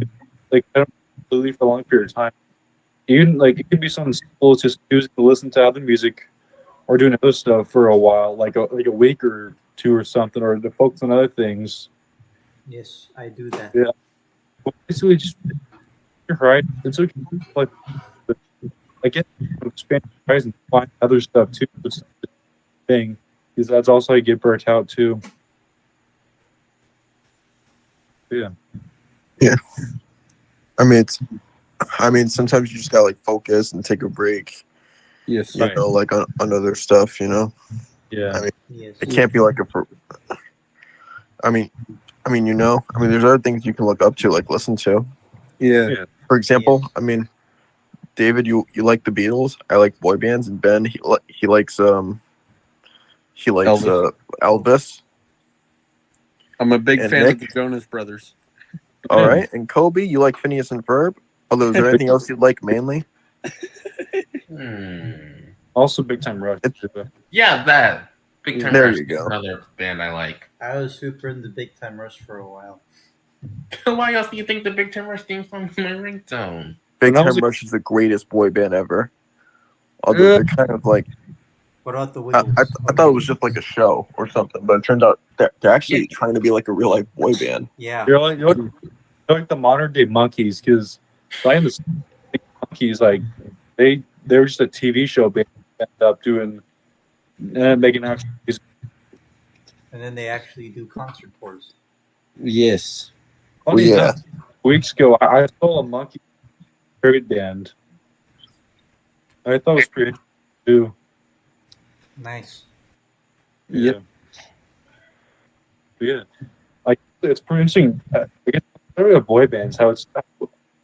like I don't really for a long period of time. Even like it could be something simple, it's just choosing to listen to other music or doing other stuff for a while, like a week or two or something, or to focus on other things.
Yes, I do that.
Yeah. Well, basically, just right. It's okay. Like, I get expand your horizon, find other stuff too. It's the thing because that's also how you get burnt out too. Yeah.
I mean, sometimes you just gotta like focus and take a break.
Yes.
You know, like on other stuff. You know.
Yeah.
I mean,
Yes.
it can't be like I I mean, there's other things you can look up to, like listen to.
Yeah.
For example,
Yes.
I mean, David, you like the Beatles. I like boy bands, and Ben he likes Elvis.
I'm a big
And
fan
Nick?
of the Jonas Brothers.
All right, and Kobe, you like Phineas and Ferb. Although, is there anything else you'd like mainly?
Also, Big Time Rush.
Yeah, that. Big Time
There
Rush
you
is
go.
another band I like.
I was super into Big Time Rush for a while.
Why else do you think the Big Time Rush theme song is my ringtone?
Big
When I
Time
was a-
Rush is the greatest boy band ever. Although they're kind of like,
What about the
I,
Wiggles?
I thought it was just like a show or something, but it turned out they're actually trying to be like a real life boy band.
Yeah.
You're like the modern day Monkeys, because like the Monkeys, like they were just a TV show, but they ended up doing making actual music.
And then they actually do concert tours.
Yes.
Funny
Yeah.
enough, weeks ago I saw a Monkey tribute band. I thought it was pretty interesting too.
Nice.
Yep.
Yeah. Like it's pretty interesting. I guess there boy bands, how it's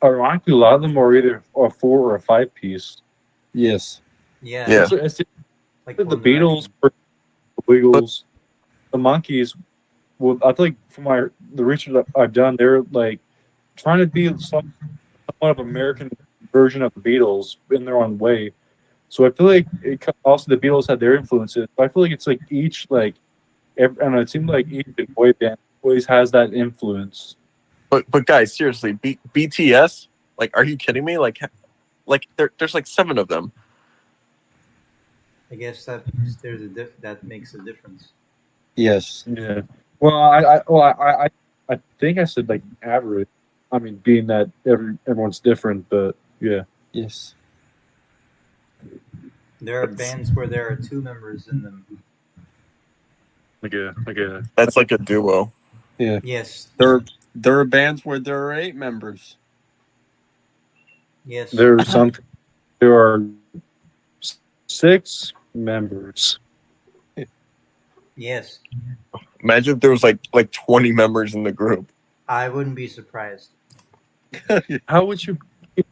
ironically a lot of them are either a 4 or a 5 piece.
Yes.
Yeah.
Yeah.
It's
Like
the
One
Beatles,
Direction.
the Wiggles, the Monkeys. Well, I think from the research that I've done, they're like trying to be somewhat of American version of the Beatles in their own way. So I feel like also the Beatles had their influences. But I feel like it's like each like, and it seems like each boy band always has that influence.
But guys, seriously, BTS, like, are you kidding me? Like there's like 7 of them.
I guess that that makes a difference.
Yes.
Yeah. Well, I think I said like average. I mean, being that everyone's different, but yeah.
Yes.
There are bands where there are 2 members in them.
Like a
That's like a duo.
Yeah.
Yes.
There are bands where there are 8 members.
Yes.
there are 6 members.
Yes.
Imagine if there was like 20 members in the group.
I wouldn't be surprised.
How would you with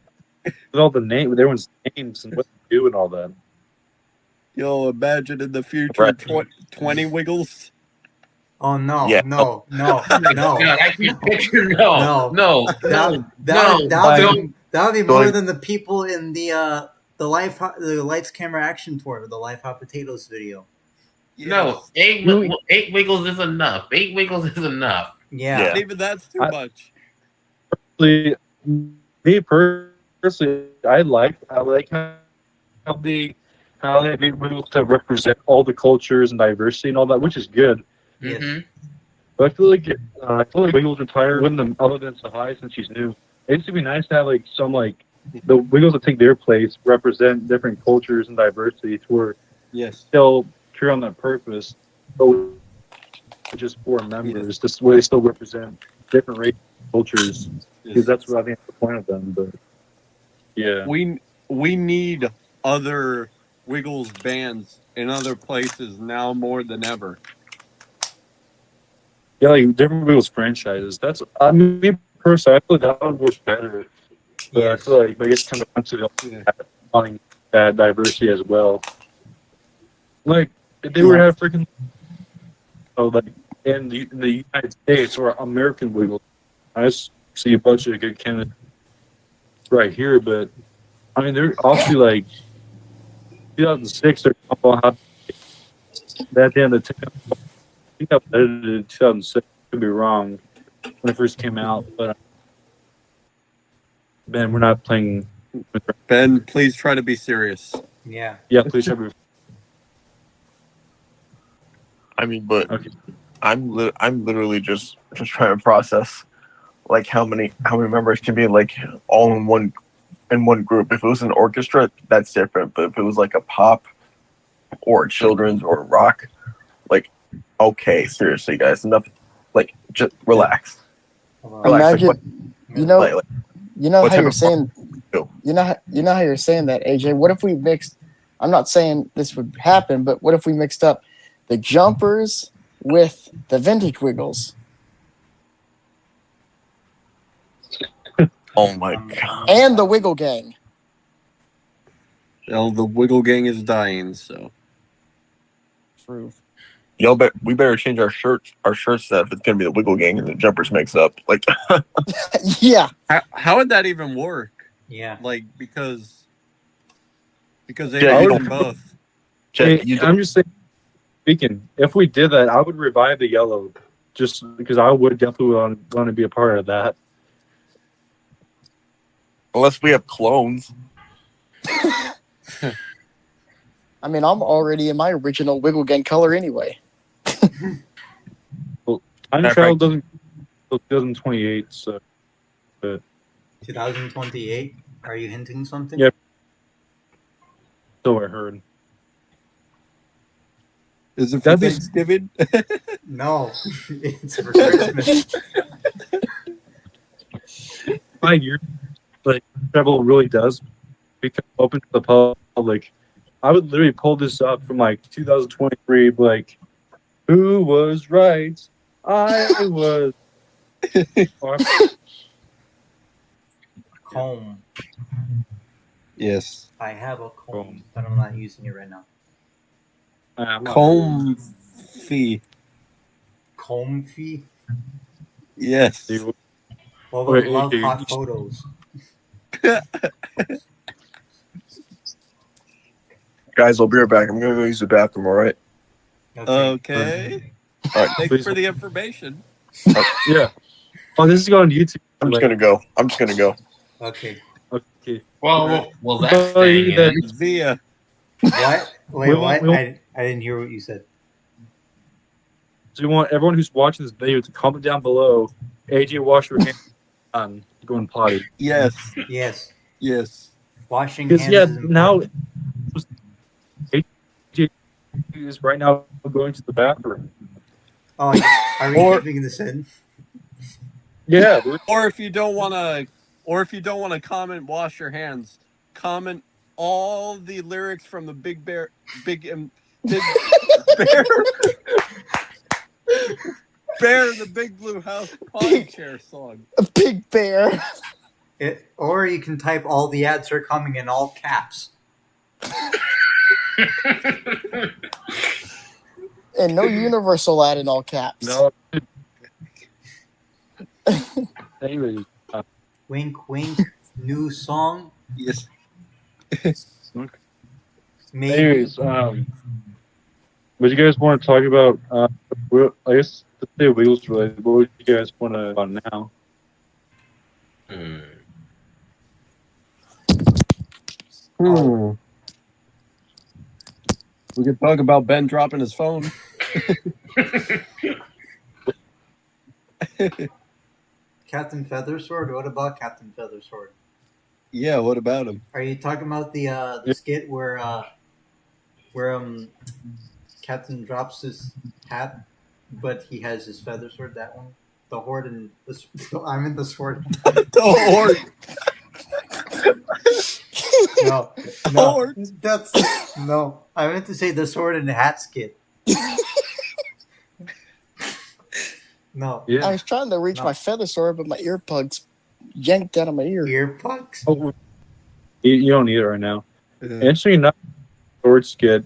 all the name with everyone's names and what they do and all that?
Yo, imagine in the future
Right.
20 Wiggles.
Oh no!
Yeah.
No! No! No!
God, I can picture no.
That would be more
Going-
than the people in the Lights Camera Action Tour, the Live Hot Potatoes video.
No, 8 Wiggles is enough. 8 Wiggles is enough.
Yeah.
Not even that's too much.
Me personally, I like how they be able to represent all the cultures and diversity and all that, which is good.
Yes.
Mhm.
But I feel like Wiggles retired when the other than Sahai since she's new. It used to be nice to have like some like the Wiggles that take their place represent different cultures and diversity to where
Yes.
still carry on that purpose, but just 4 members. This way they still represent different race cultures. Because that's what I think is the point of them. But yeah,
We need other Wiggles bands in other places now more than ever.
yeah, like different Wiggles franchises. That's me personally. I feel like that would work better. But I feel like I guess kind of wants to wanting that diversity as well. Like if they were to have freaking like in the United States or American Wiggles, I just see a bunch of good candidates right here. But I mean, they're also like 2006. They're talking about how that damn the I think that was edited in 2006. Could be wrong when it first came out, but Ben, we're not playing.
Ben, please try to be serious.
Yeah.
Yeah, please have your.
I mean, but
Okay.
I'm literally just trying to process like how many members can be like all in one group. If it was an orchestra, that's different. But if it was like a pop or children's or rock, like, okay, seriously, guys, enough. Like, just relax. Relax.
Imagine,
Like,
you know,
like,
you know
what
how
type
you're
of
saying,
do?
you know how you're saying that, AJ. What if we mixed? I'm not saying this would happen, but what if we mixed up the Jumpers with the Vintage Wiggles?
Oh my god.
And the Wiggle Gang.
Well, the Wiggle Gang is dying, so.
True.
We better change our shirts if it's gonna be the Wiggle Gang and the jumpers mix up. Like,
Yeah.
How would that even work?
Yeah.
Like, because they
Yeah,
yeah,
you
them
don't-
both.
I'm just saying, speaking, if we did that, I would revive the yellow, just because I would definitely want to be a part of that.
unless we have clones.
I mean, I'm already in my original Wiggle Gang color anyway.
Time travel doesn't until 2028, so
2028? Are you hinting something?
Yeah. so I heard.
Is it for
That'd be-
Thanksgiving?
No, it's for Christmas.
5 years, like travel really does become open to the public. I would literally pull this up from like 2023, like, who was right? I was.
Comb.
Yes.
I have a comb,
Comb.
but I'm not using it right now.
I'm not-
Comfy.
Comfy?
Yes.
Dude,
Well,
Wait,
we love
dude.
hot photos.
Guys, I'll be right back. I'm gonna go use the bathroom. All right.
Okay.
All right.
Thanks for the information.
Yeah. Oh, this is going on YouTube.
I'm just gonna go.
Okay.
Okay.
Well, that's
Oh,
staying
you
in.
Via.
What? Wait,
We
what?
won't-
I didn't hear what you said.
So we want everyone who's watching this video to comment down below. AJ, wash your hands on going potty.
Yes.
Yes.
Yes.
Washing
Because
hands
yeah,
is
now
important.
AJ is right now going to the bathroom.
Oh, are we
Or-
keeping this in?
Yeah,
Or if you don't want to comment, wash your hands. Comment all the lyrics from the Big Bear Bear the Big Blue House potty chair song.
A big bear.
Or you can type all the ads are coming in all caps.
And no universal ad in all caps.
no. Anyways,
Wink, wink. New song.
Yes.
Maybe.
anyways, what do you guys want to talk about? I guess to say Wiggles related. What would you guys want to talk about now?
We could talk about Ben dropping his phone.
Captain Feathersword? What about Captain Feathersword?
Yeah, what about him?
Are you talking about the skit where Captain drops his hat, but he has his feather sword? That one, the horde and I'm in the sword.
The
No,
Horde.
that's no. I meant to say the sword and the hat skit. No,
I
Yeah.
was trying to reach
No.
my feather sword, but my earplugs yanked out of my ear.
earplugs.
Oh, you don't need it right now.
Yeah.
Interesting enough, sword skit.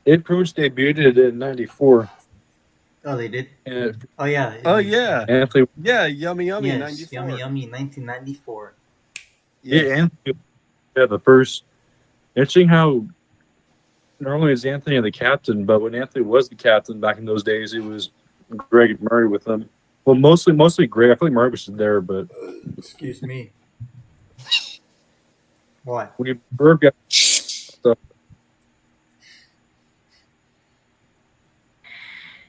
It pretty much debuted in '94,
Oh, they did.
and
Oh yeah.
Oh yeah,
Anthony,
yeah. Yummy, yummy.
Yes,
94.
yummy, yummy. 1994.
yeah, Anthony, yeah, the first. Interesting how normally it's Anthony and the captain, but when Anthony was the captain back in those days, it was Greg and Murray with him. Well, mostly Greg. I feel like Murray was there, but
Excuse me. What?
when you Burb got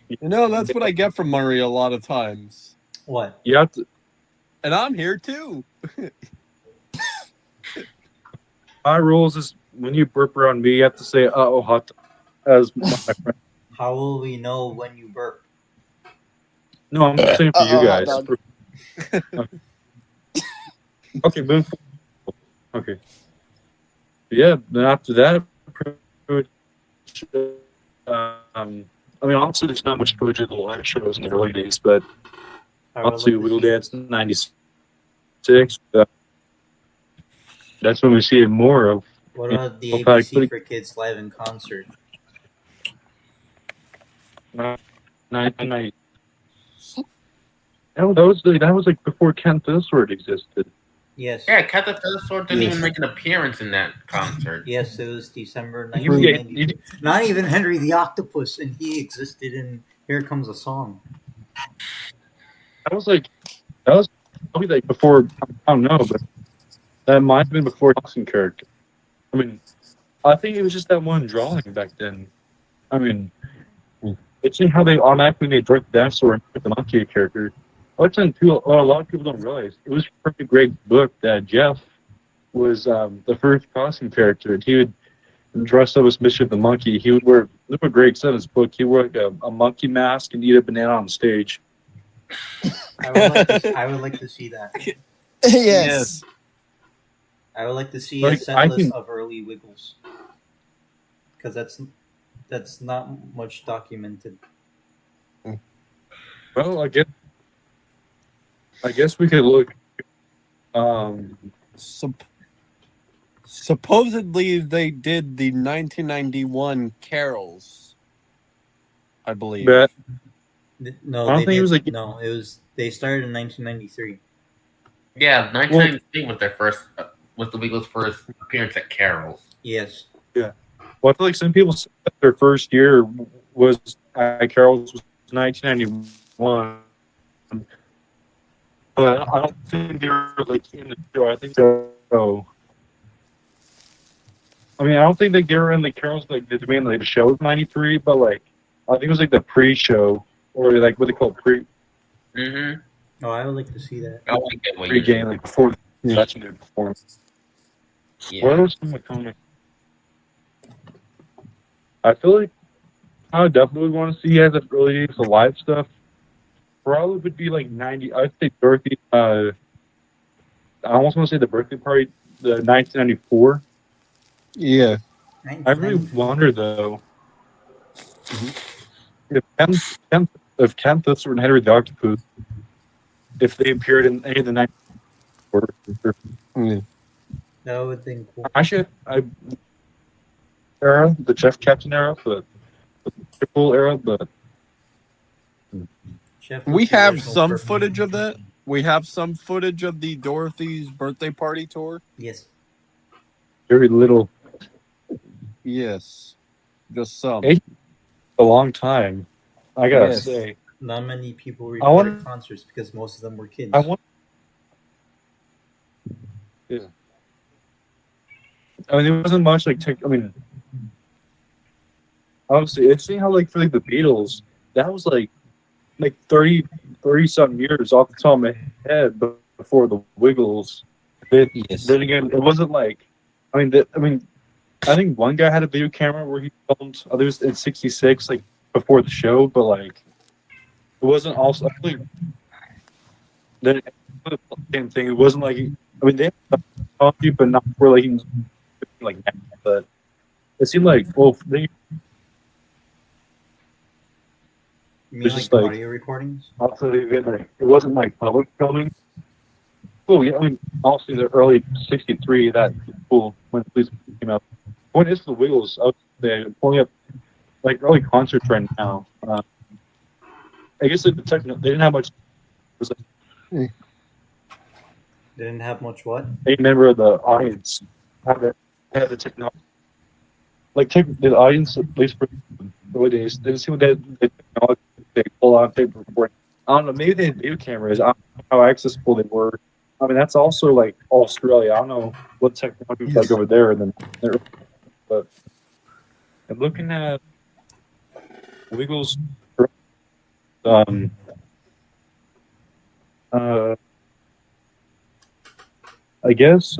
You know, that's what I get from Murray a lot of times.
What?
you have to.
And I'm here too.
My rules is when you burp around me, you have to say "oh hot," as my friend.
How will we know when you burp?
No, I'm saying for you
hot
guys.
dog.
Okay, moving forward. Okay. Yeah, then after that, I mean, honestly, there's not much to do to the live shows in the early days, but
I would
obviously,
love to
Wiggle
see-
Dance '96. 6. That's when we see it more of.
What about the
In fact,
ABC for Kids live in concert?
1990. That was like before Ken Thistlewood existed.
Yes.
Yeah, Cat the Feather Sword didn't
Yes.
even make an appearance in that concert.
Yes, it was December
You-
1992. Not even Henry the Octopus, and he existed in Here Comes a Song.
That was probably like before. I don't know, but that might have been before Dawson character. I mean, I think it was just that one drawing back then. I mean, it's how they automatically made Dirk Dinosaur and the monkey character. What's in too, a lot of people don't realize it was a pretty great book that Jeff was the first costume character. He would dress up as Mischief the monkey. He would wear. This was a great set in his book. He wore like a monkey mask and eat a banana on stage.
I would like to see that.
Yes.
I would like to see
Like,
a set
I
list
can-
of early Wiggles, because that's not much documented.
Well, I guess we could look.
Supposedly they did the 1991 carols, I believe.
But
No,
I don't
they
think it was
did-
like-
no. It was they started in 1993.
Yeah, 1993 was their first, was the Wiggles' first appearance at Carol's.
Yes.
Well, I feel like some people said that their first year was at Carol's was 1991. But I don't think they were like in the show. I think so. I mean, I don't think they were in the Carol's like the main like the show was '93, but like I think it was like the pre-show or like what they call
Mm-hmm.
Oh, I would like to see that.
I like that way.
pre-game like before the legendary performance.
Yeah.
What else am I coming? I feel like I definitely would want to see as the early days of live stuff. Probably would be like 90. I'd say Dorothy. I almost want to say the birthday party, the 1994.
Yeah.
I really wonder though if Ken Thistlewood and Henry the Octopus, if they appeared in any of the 94
Yeah.
That would think cool.
era, the Jeff Captain era, the triple era, but
Chef
We
was the
have
original
some
purple
footage of
monkey.
that. We have some footage of the Dorothy's birthday party tour.
Yes.
very little.
Yes. Just some.
Hey. A long time. I gotta
Yes.
say.
Not many people
I wanna-
reported concerts because most of them were kids.
I want. Yeah. I mean, there wasn't much like tech. I mean, obviously, it's seeing how like for like the Beatles, that was like 30 something years off the top of my head before the Wiggles.
Yes.
Then again, it wasn't like. I mean, I think one guy had a video camera where he filmed others in '66, like before the show, but like it wasn't also. I think then same thing. It wasn't like I mean they had you, but not for like that. But it seemed like they
You mean
It's
like
just like-
audio recordings?
also it wasn't like public filming. Oh yeah, I mean also the early '63 that was cool when Police came out. What is the Wiggles? I would say pulling up like early concerts right now. I guess like, they didn't have much. It was like
They didn't have much what?
a member of the audience had the technology. Like the audience, at least for the early days, they didn't see what the technology they pull on tape recording. I don't know. Maybe they had video cameras. I don't know how accessible they were. I mean, that's also like Australia. I don't know what technology was like over there. And then, but I'm looking at Wiggles. I guess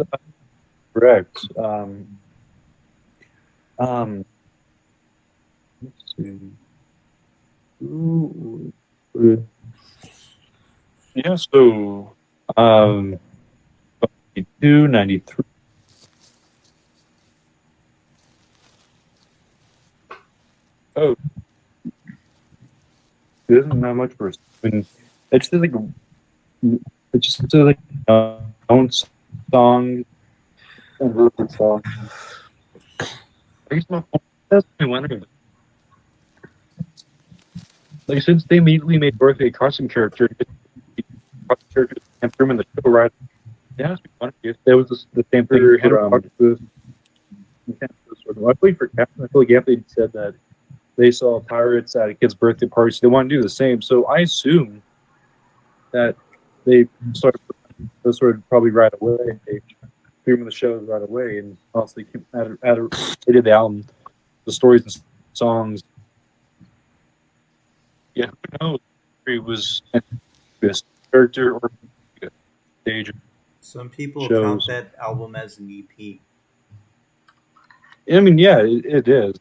correct. Let's see. Ooh, yeah, so 92, 93. Oh, it isn't that much for. I mean, it's just like own songs and Rupert songs. I guess that's my wondering. Like since they immediately made Birthday a custom character and threw him in the show right. Yeah, it's funny if there was the same thing for I believe for Captain, I feel like Anthony said that they saw pirates at a kid's birthday party, so they want to do the same. So I assume that they started probably right away. They threw him in the shows right away, and also they did the album, the stories and songs. Yeah, who knows? It was a character or a stage.
Some people
Shows.
count that album as an EP.
I mean, yeah, it is.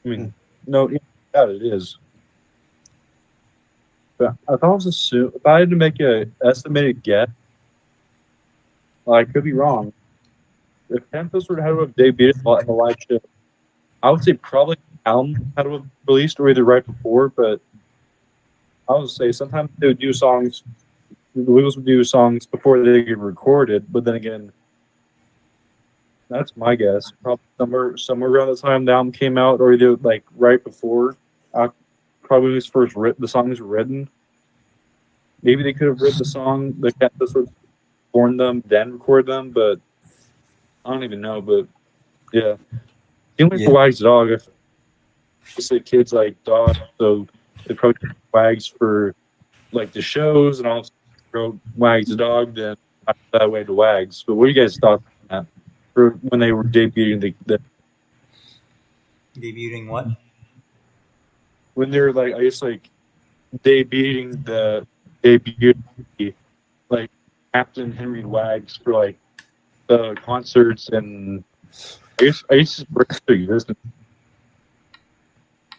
I mean, no, yeah, it is. But I thought it was assumed, if I had to make an estimated guess, I could be wrong. If Tempest would have debuted in the live show, I would say probably album had to have released or either right before, but I would say sometimes they would do songs, the Wiggles would do songs before they get recorded, but then again, that's my guess. Probably somewhere around the time the album came out, or either like right before, probably was first the songs were written. Maybe they could have written the song, the Tempest would born them, then record them, but I don't even know. But yeah, even like Wags the Dog, if you say kids like dog, so they probably did Wags for like the shows, and also wrote Wags the Dog, then that way to Wags. But what do you guys thought on that? For when they were debuting
Debuting what?
When they were like, I guess like debuting the debut, like Captain Henry Wags for like the concerts and I guess just break their existence.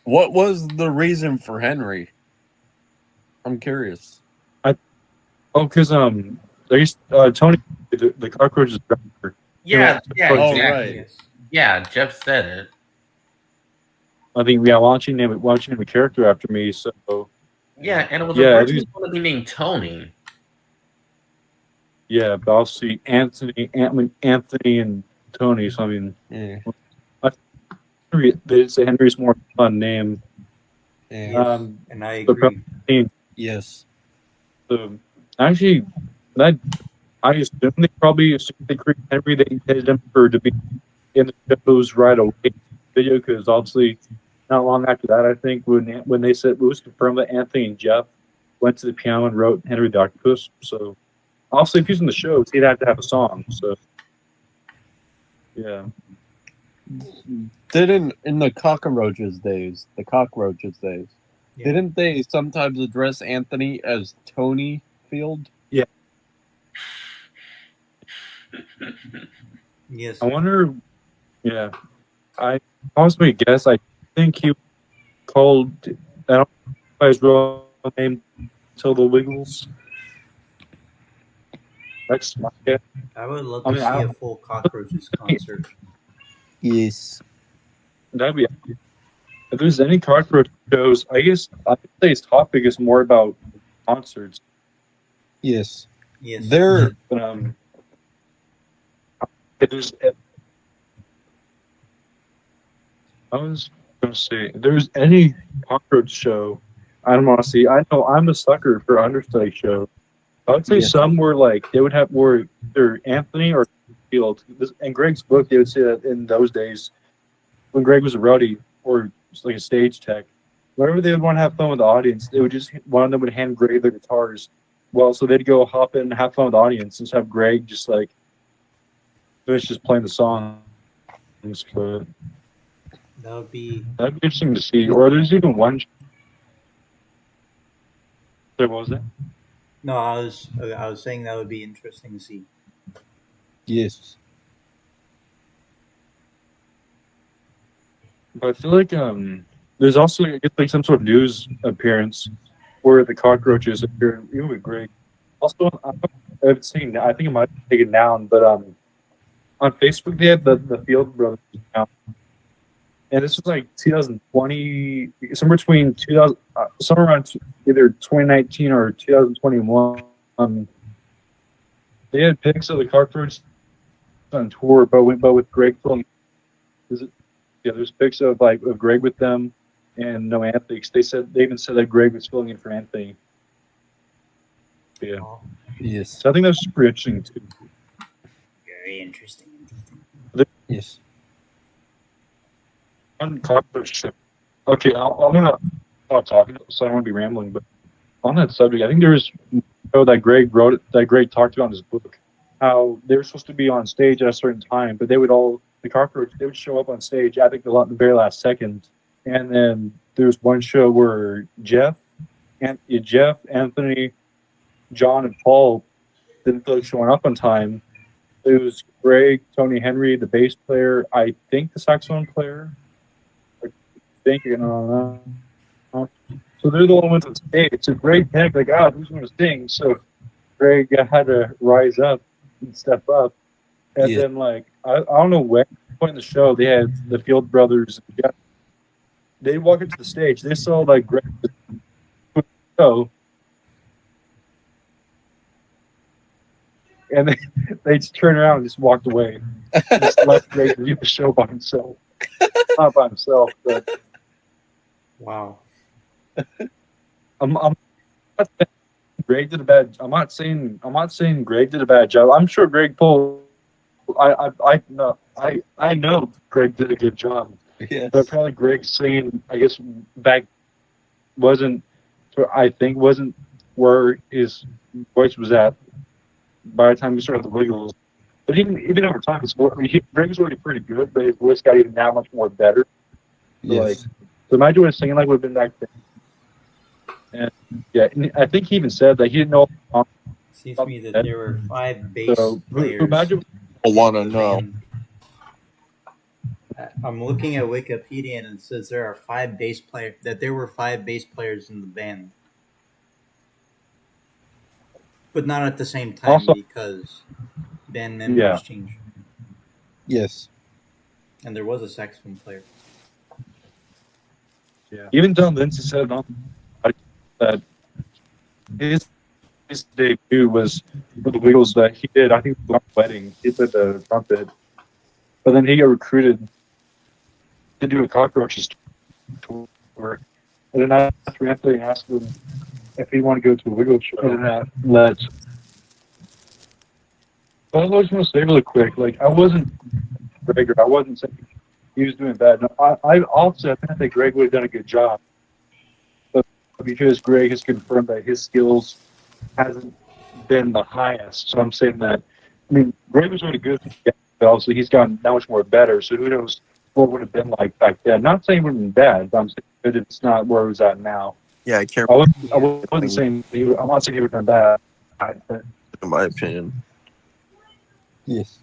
What was the reason for Henry? I'm curious.
Because I guess Tony the cockroaches driver.
Yeah,
Oh,
exactly.
right.
Yes.
Yeah, Jeff said it.
I think launching him a character after me. So
Yeah, and it was
originally
going to be named Tony.
yeah, but I'll see Anthony and Tony. So I mean,
Yeah.
they did say Henry's more fun name.
Yeah.
And I
So
agree.
Yes.
So actually, that I assume they probably assumed they created Henry. They intended him to be in the shows right away video because obviously not long after that, I think when they said it was confirmed that Anthony and Jeff went to the piano and wrote Henry the Octopus. So obviously, if he's in the shows, he'd have to have a song. So yeah.
Didn't in the cockroaches days,
Yeah.
didn't they sometimes address Anthony as Tony Field?
Yeah.
Yes.
I wonder. Yeah, I possibly guess. I think he called. I don't know his real name till the Wiggles. That's my guess.
I would love
I
to
mean,
see
I-
a full Cockroaches concert.
Yes.
That'd be. If there's any cockroach shows, I guess I would say his topic is more about concerts.
Yes.
Yes.
There.
But if there's, I was gonna say, if there's any cockroach show, I don't want to see. I know I'm a sucker for understudy show. I would say
Yeah.
some were like they would have more either Anthony or Field. In Greg's book, they would say that in those days, when Greg was a roadie or like a stage tech, whenever they would want to have fun with the audience, they would just one of them would hand Greg their guitars. Well, so they'd go hop in and have fun with the audience and just have Greg just like finish just playing the song. But
That'd be
that'd be interesting to see. Or there's even one. There what was that?
no. I was saying that would be interesting to see.
Yes.
But I feel like there's also I guess, like some sort of news appearance where the cockroaches appear. Even with Greg. Also, I've seen. I think it might be taken down, but on Facebook they had the Field Brothers account, and this was like 2020, somewhere between 2000, somewhere around either 2019 or 2021. They had pics of the Cockroach on tour, but with Greg filling. Is it? Yeah, there's pics of Greg with them, and no Anthony. 'Cause they even said that Greg was filling in for Anthony. Yeah,
Oh,
Yes.
so I think that's super interesting too.
very interesting.
Yes.
On Cockroach ship. Okay, I'm gonna stop talking, so I don't want to be rambling. But on that subject, I think there was a show that Greg wrote, that Greg talked about in his book, how they were supposed to be on stage at a certain time, but the Cockroach, they would show up on stage, I think, the very last second. And then there's one show where Jeff, Anthony, John, and Paul didn't feel like showing up on time. It was Greg, Tony Henry, the bass player, I think the saxophone player. I think, you know. So they're the only ones on stage. So Greg panicked, like, who's going to sing? So Greg had to rise up and step up. And then, I don't know when point in the show, they had the Field Brothers. They walk into the stage. They saw, Greg show. And they just turned around and just walked away. Just left Greg to do the show by himself. Not by himself, but
Wow.
I'm not saying Greg did a bad. I'm not saying Greg did a bad job. I'm sure Greg pulled. I know Greg did a good job.
Yes.
But probably Greg's singing, I guess, back wasn't where his voice was at by the time we started the Wiggles. But even over time, Greg was already pretty good, but his voice got even that much more better. So,
Yes.
so imagine what his singing would have been back then. And yeah, and I think he even said that he didn't know.
Seems to me that there were 5 bass
So
players.
imagine.
I want to know.
And I'm looking at Wikipedia and it says there were 5 bass players in the band, but not at the same time
Also-
because band members changed,
Yes.
and there was a saxophone player.
Yeah. Even Don Lindsay said that his debut was with the Wiggles that he did. I think it was on the wedding. He did the trumpet, but then he got recruited to do a Cockroaches tour. And then after Anthony asked him if he wanted to go to a Wiggles show, and that led. But I just want to say really quick, I wasn't Greg, I wasn't saying he was doing bad. No, I also think Greg would have done a good job. But because Greg has confirmed that his skills hasn't been the highest. So I'm saying that, Greg was really good, but also he's gotten that much more better. So who knows what would have been like back then. Not saying it would have been bad, but I'm saying it's not where it was at now.
Yeah, I can't.
I wasn't saying I'm not saying he would have done bad.
In my opinion.
Yes.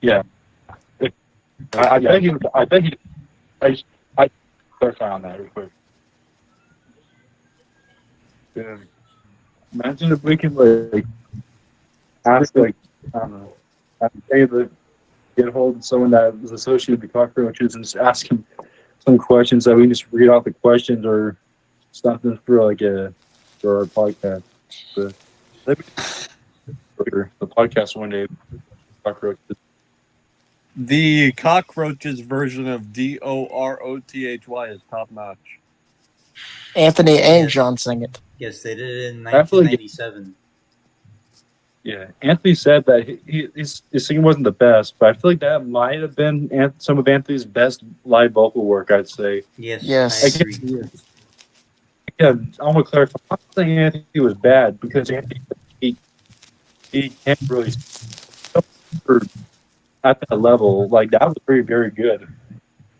Yeah. I bet he. I clarify on that real quick. Yeah. Imagine if we can ask I don't know, get a hold of someone that was associated with the Cockroaches and just ask him some questions that we can just read off the questions or something for our podcast. But for the podcast one day, Cockroaches.
The Cockroaches version of DOROTHY is top notch.
Anthony and John sing it.
Yes, they did it in
I feel like-
1997.
Yeah, Anthony said that his singing wasn't the best, but I feel like that might have been some of Anthony's best live vocal work, I'd say.
Yes,
Yes.
I agree.
Yeah, I want to clarify. I'm not saying Anthony was bad because Anthony he can't really at that level. That was very, very good.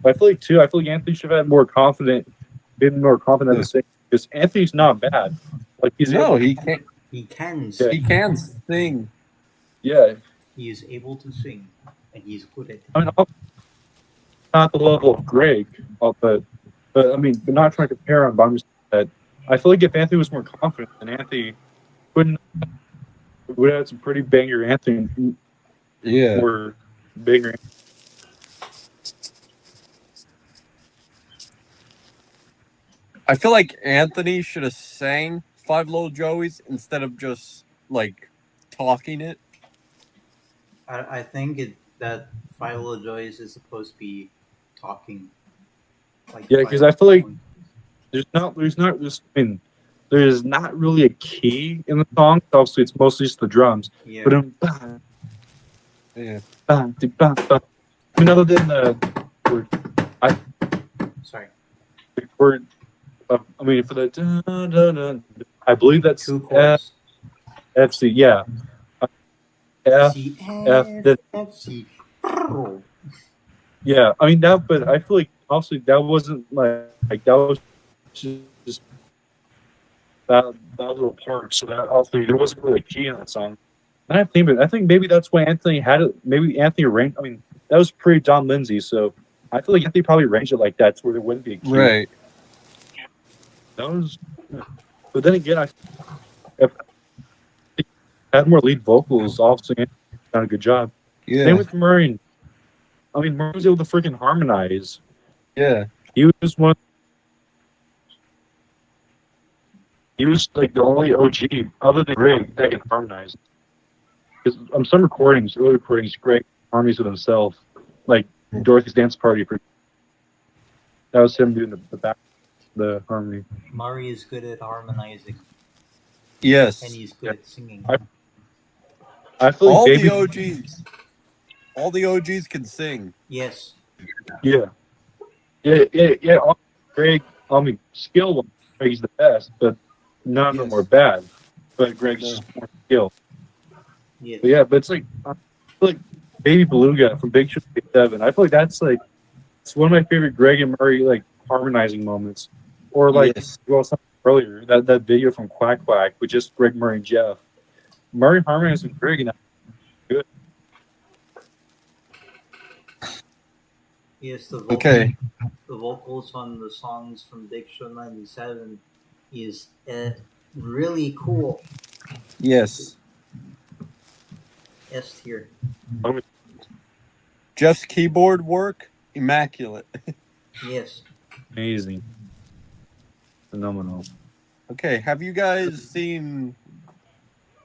But I feel like Anthony should have been more confident to sing because Anthony's not bad. He can.
He can.
Yeah.
He can sing.
Yeah,
He is able to sing, and he's good at it.
I'm not the level of Greg, but not trying to compare him. But I'm just saying that I feel like if Anthony was more confident, then Anthony would have had some pretty banger Anthony.
Yeah.
Or bigger.
I feel like Anthony should have sang Five Little Joeys instead of just talking it.
I think that Philo Joyce is supposed to be talking. Like
Yeah, because I feel like there's not there's not really a key in the song. Obviously, it's mostly just the drums.
Yeah.
But
Yeah.
I mean, other than the word,
Sorry.
the word, I mean, for the dun, dun, dun, I believe that's
Two chords.
F C. Yeah, F
C
F.
F C.
Yeah, I mean that, but I feel like also that wasn't like that was just that little part. So that also there wasn't really a key in that song. And I think maybe that's why Anthony had it. Maybe Anthony arranged. I mean, that was pre Don Lindsay, so I feel like Anthony probably arranged it like that, to where there wouldn't be a key.
Right.
That was. But then again, if he had more lead vocals, obviously Anthony done a good job.
Yeah.
Same with Murray. I mean, Murray was able to freaking harmonize.
Yeah.
He was one. He was like the only OG other than Greg that can harmonize. Because on some recordings, early recordings, Greg harmonies with himself, like Dorothy's Dance Party. That was him doing the back, the harmony.
Murray is good at harmonizing,
Yes.
and he's good at singing.
I feel like
all the OGs can sing.
Yes.
Yeah. Greg, I mean, skill, Greg's the best, but none of them are bad. But Greg's more skilled.
Yes.
But yeah, but it's like, I feel like Baby Beluga from Big Show 7. I feel like that's like, it's one of my favorite Greg and Murray like harmonizing moments. Or like, well, something earlier, that video from Quack Quack with just Greg, Murray, and Jeff. Murray harmonized with Greg, and that's good.
Yes, the vocals on the songs from Big Show 97 is really cool.
Yes.
S tier.
Jeff's keyboard work, immaculate.
Yes.
Amazing. Phenomenal.
Okay, have you guys seen...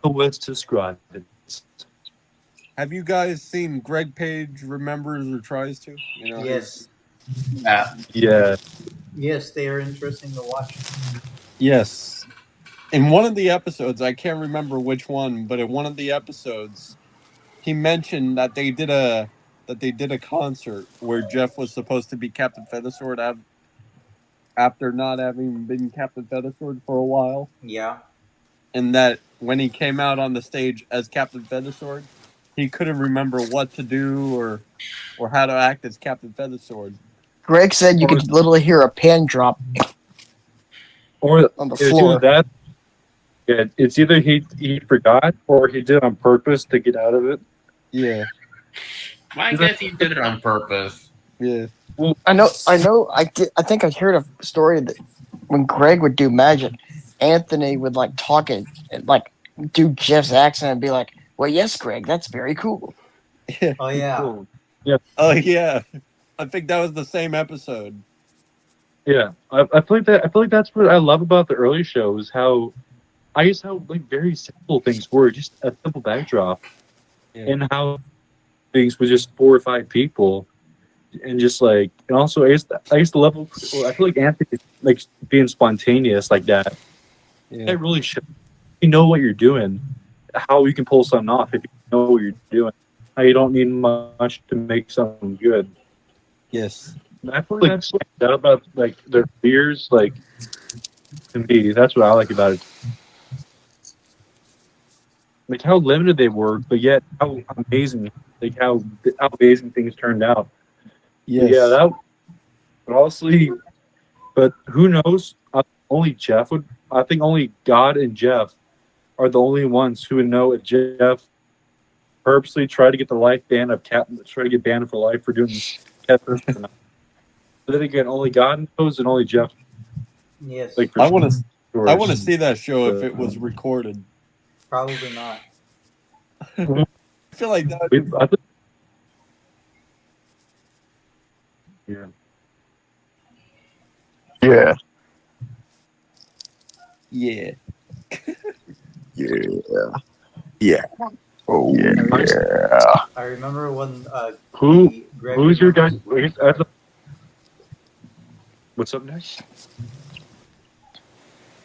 So let's describe it.
Have you guys seen Greg Page Remembers or Tries to? You know,
Yes.
Yeah.
Yes, they are interesting to watch.
Yes. In one of the episodes, I can't remember which one, but in one of the episodes, he mentioned that they did a concert where Jeff was supposed to be Captain Feathersword after not having been Captain Feathersword for a while.
Yeah.
And that when he came out on the stage as Captain Feathersword, he couldn't remember what to do or how to act as Captain Feathersword.
Greg said you could literally hear a pin drop
or
on the floor.
That, yeah, it's either he forgot or he did it on purpose to get out of it.
Yeah.
I guess he did it on purpose.
Yeah.
Well, I know. I think I heard a story that when Greg would do magic, Anthony would like talk and like do Jeff's accent and be like, "Well, yes, Greg, that's very cool."
Oh yeah.
Cool. Yeah.
Oh yeah. I think that was the same episode.
Yeah. I feel like that's what I love about the early shows, how like very simple things were, just a simple backdrop. Yeah. And how things was just 4 or 5 people. And just like, and also I used to love. I feel like Anthony like being spontaneous like that. Yeah. That really should. You know what you're doing, how you can pull something off if you know what you're doing. How you don't need much to make something good.
Yes,
and I feel like that's like that about like their fears. Like to me, that's what I like about it. Like how limited they were, but yet how amazing, like how amazing things turned out.
Yes.
Yeah, that. But honestly, but who knows? Only Jeff would. I think only God and Jeff are the only ones who would know if Jeff purposely tried to get the life ban of Captain. Try to get banned for life for doing Captain. But then again, only God knows and only Jeff.
Yes.
Like
I want to see that show if it was recorded.
Probably not.
I feel like that.
Yeah.
Yeah.
Yeah.
Yeah.
Yeah. Oh yeah.
I remember when
Who's your guy? What's up next?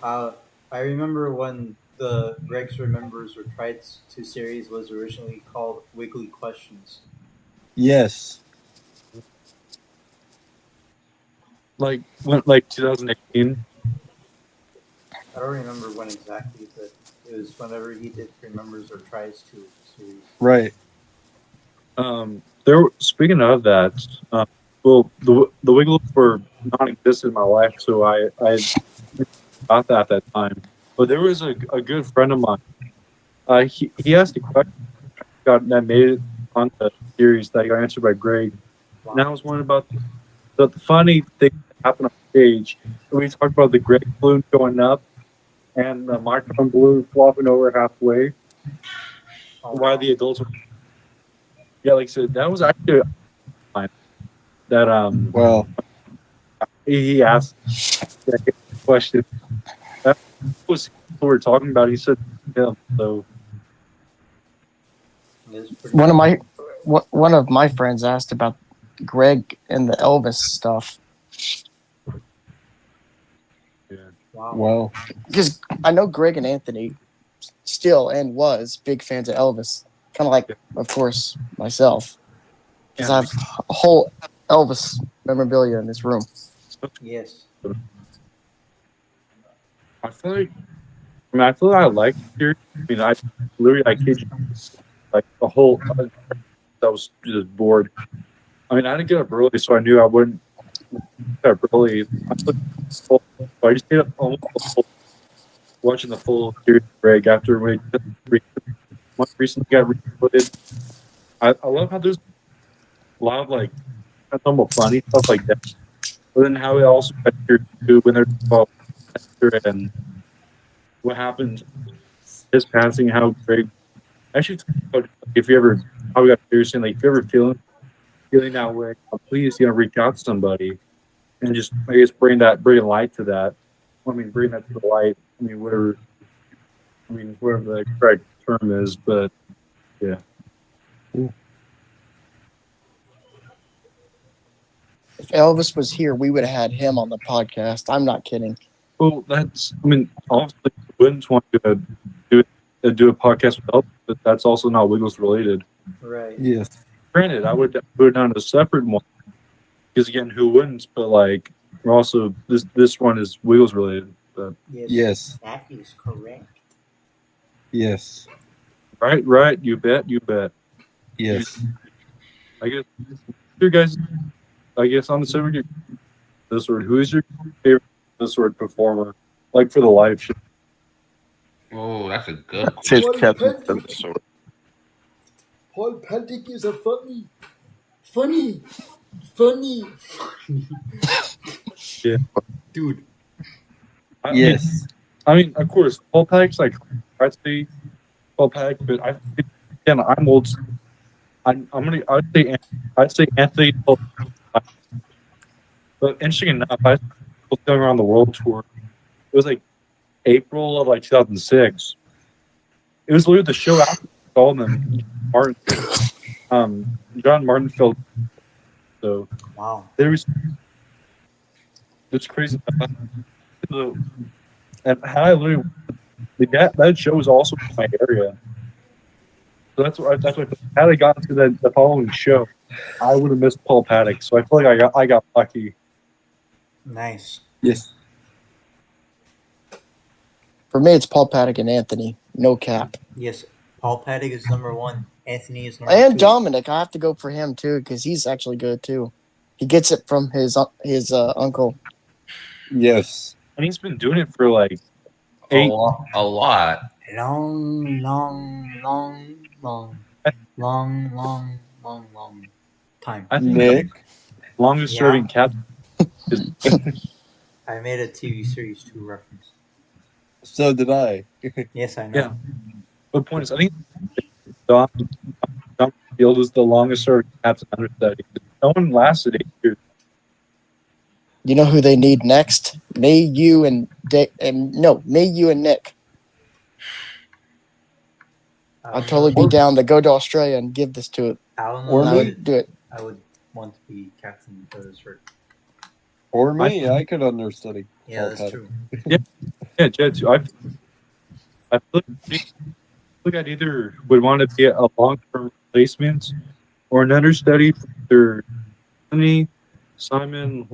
I remember when the Greg's Remembers or Tried to series was originally called Wiggly Questions.
Yes.
Like 2018.
I don't remember when exactly, but it was whenever he did Remembers or Tries to series.
Right.
Speaking of that, well, the Wiggles were non-existent in my life, so I thought that at that time. But there was a good friend of mine. He asked a question that made it on the series that got answered by Greg.
Wow.
And I was wondering about the funny thing that happened on stage. We talked about the Greg balloon going up and the microphone balloon flopping over halfway. Why the adults were. Yeah, like I said, that was actually a line that
Well,
he asked that question. That was what we were talking about. He said him. So
One of my friends asked about Greg and the Elvis stuff.
yeah.
Wow.
well,
Because I know Greg and Anthony still and was big fans of Elvis. Kind of like, of course, myself. Because I have a whole Elvis memorabilia in this room.
Yes.
I feel like I like here. I kid you, like a whole. I was just bored. I didn't get up early, so I knew I wouldn't get up early. I just stayed up almost watching the full series break after we recently got rebooted. I love how there's a lot of like normal funny stuff like that, but then how it also got here too when they're about and what happened, his passing, how Greg actually if you ever how we got seriously like if you ever feeling that way, please reach out to somebody and just I guess bring light to that. Bring that to the light. Whatever the correct term is, but yeah.
If Elvis was here, we would have had him on the podcast. I'm not kidding.
Well, that's obviously wouldn't want to do a podcast with Elvis, but that's also not Wiggles related.
Right.
yes.
Granted, I would put it down a separate one because again, who wouldn't? But like, we're also this one is Wiggles related. But
Yes.
That is correct.
Yes.
right. You bet.
Yes.
I guess your guys. I guess on the subject of this word, who is your favorite this word performer? Like for the live show.
Oh, that's a good
Says
question.
Captain Dinosaur.
Paul Patrick is a funny.
Yeah.
Dude.
Yes.
Of course, Paul Pack's like I'd say Paul Pack, but I'm old. I'd say Anthony. But interesting enough, I was going around the world tour. It was like April of 2006. It was literally the show after Goldman, Martin, John Martin filled. So
Wow.
there was it's crazy. And how I literally that show was also in my area. So that's why had I gotten to the following show, I would have missed Paul Paddock. So I feel like I got lucky.
Nice.
Yes.
For me, it's Paul Paddock and Anthony. No cap.
Yes. Paul Paddock is number one. Anthony is number
And
two.
Dominic, I have to go for him too because he's actually good too. He gets it from his uncle.
Yes.
And he's been doing it for like
A lot.
Long time.
I think
Nick.
the longest serving captain.
I made a TV series 2 reference.
So did I.
Yes, I know.
Yeah. But point is, I think Dom Field is the longest serving captain understudy. No one lasted 8 years.
You know who they need next? Me, you, and Nick. I'd totally be down to go to Australia and give this to it.
I don't
Or
know
I
me.
would
if
do it.
I would want to be captain for this work.
Or me, I could understudy.
Yeah, that's
Paul
true.
Yeah, Jed too. I feel like I either would want to be a long-term replacement or an understudy for either Anthony, Simon.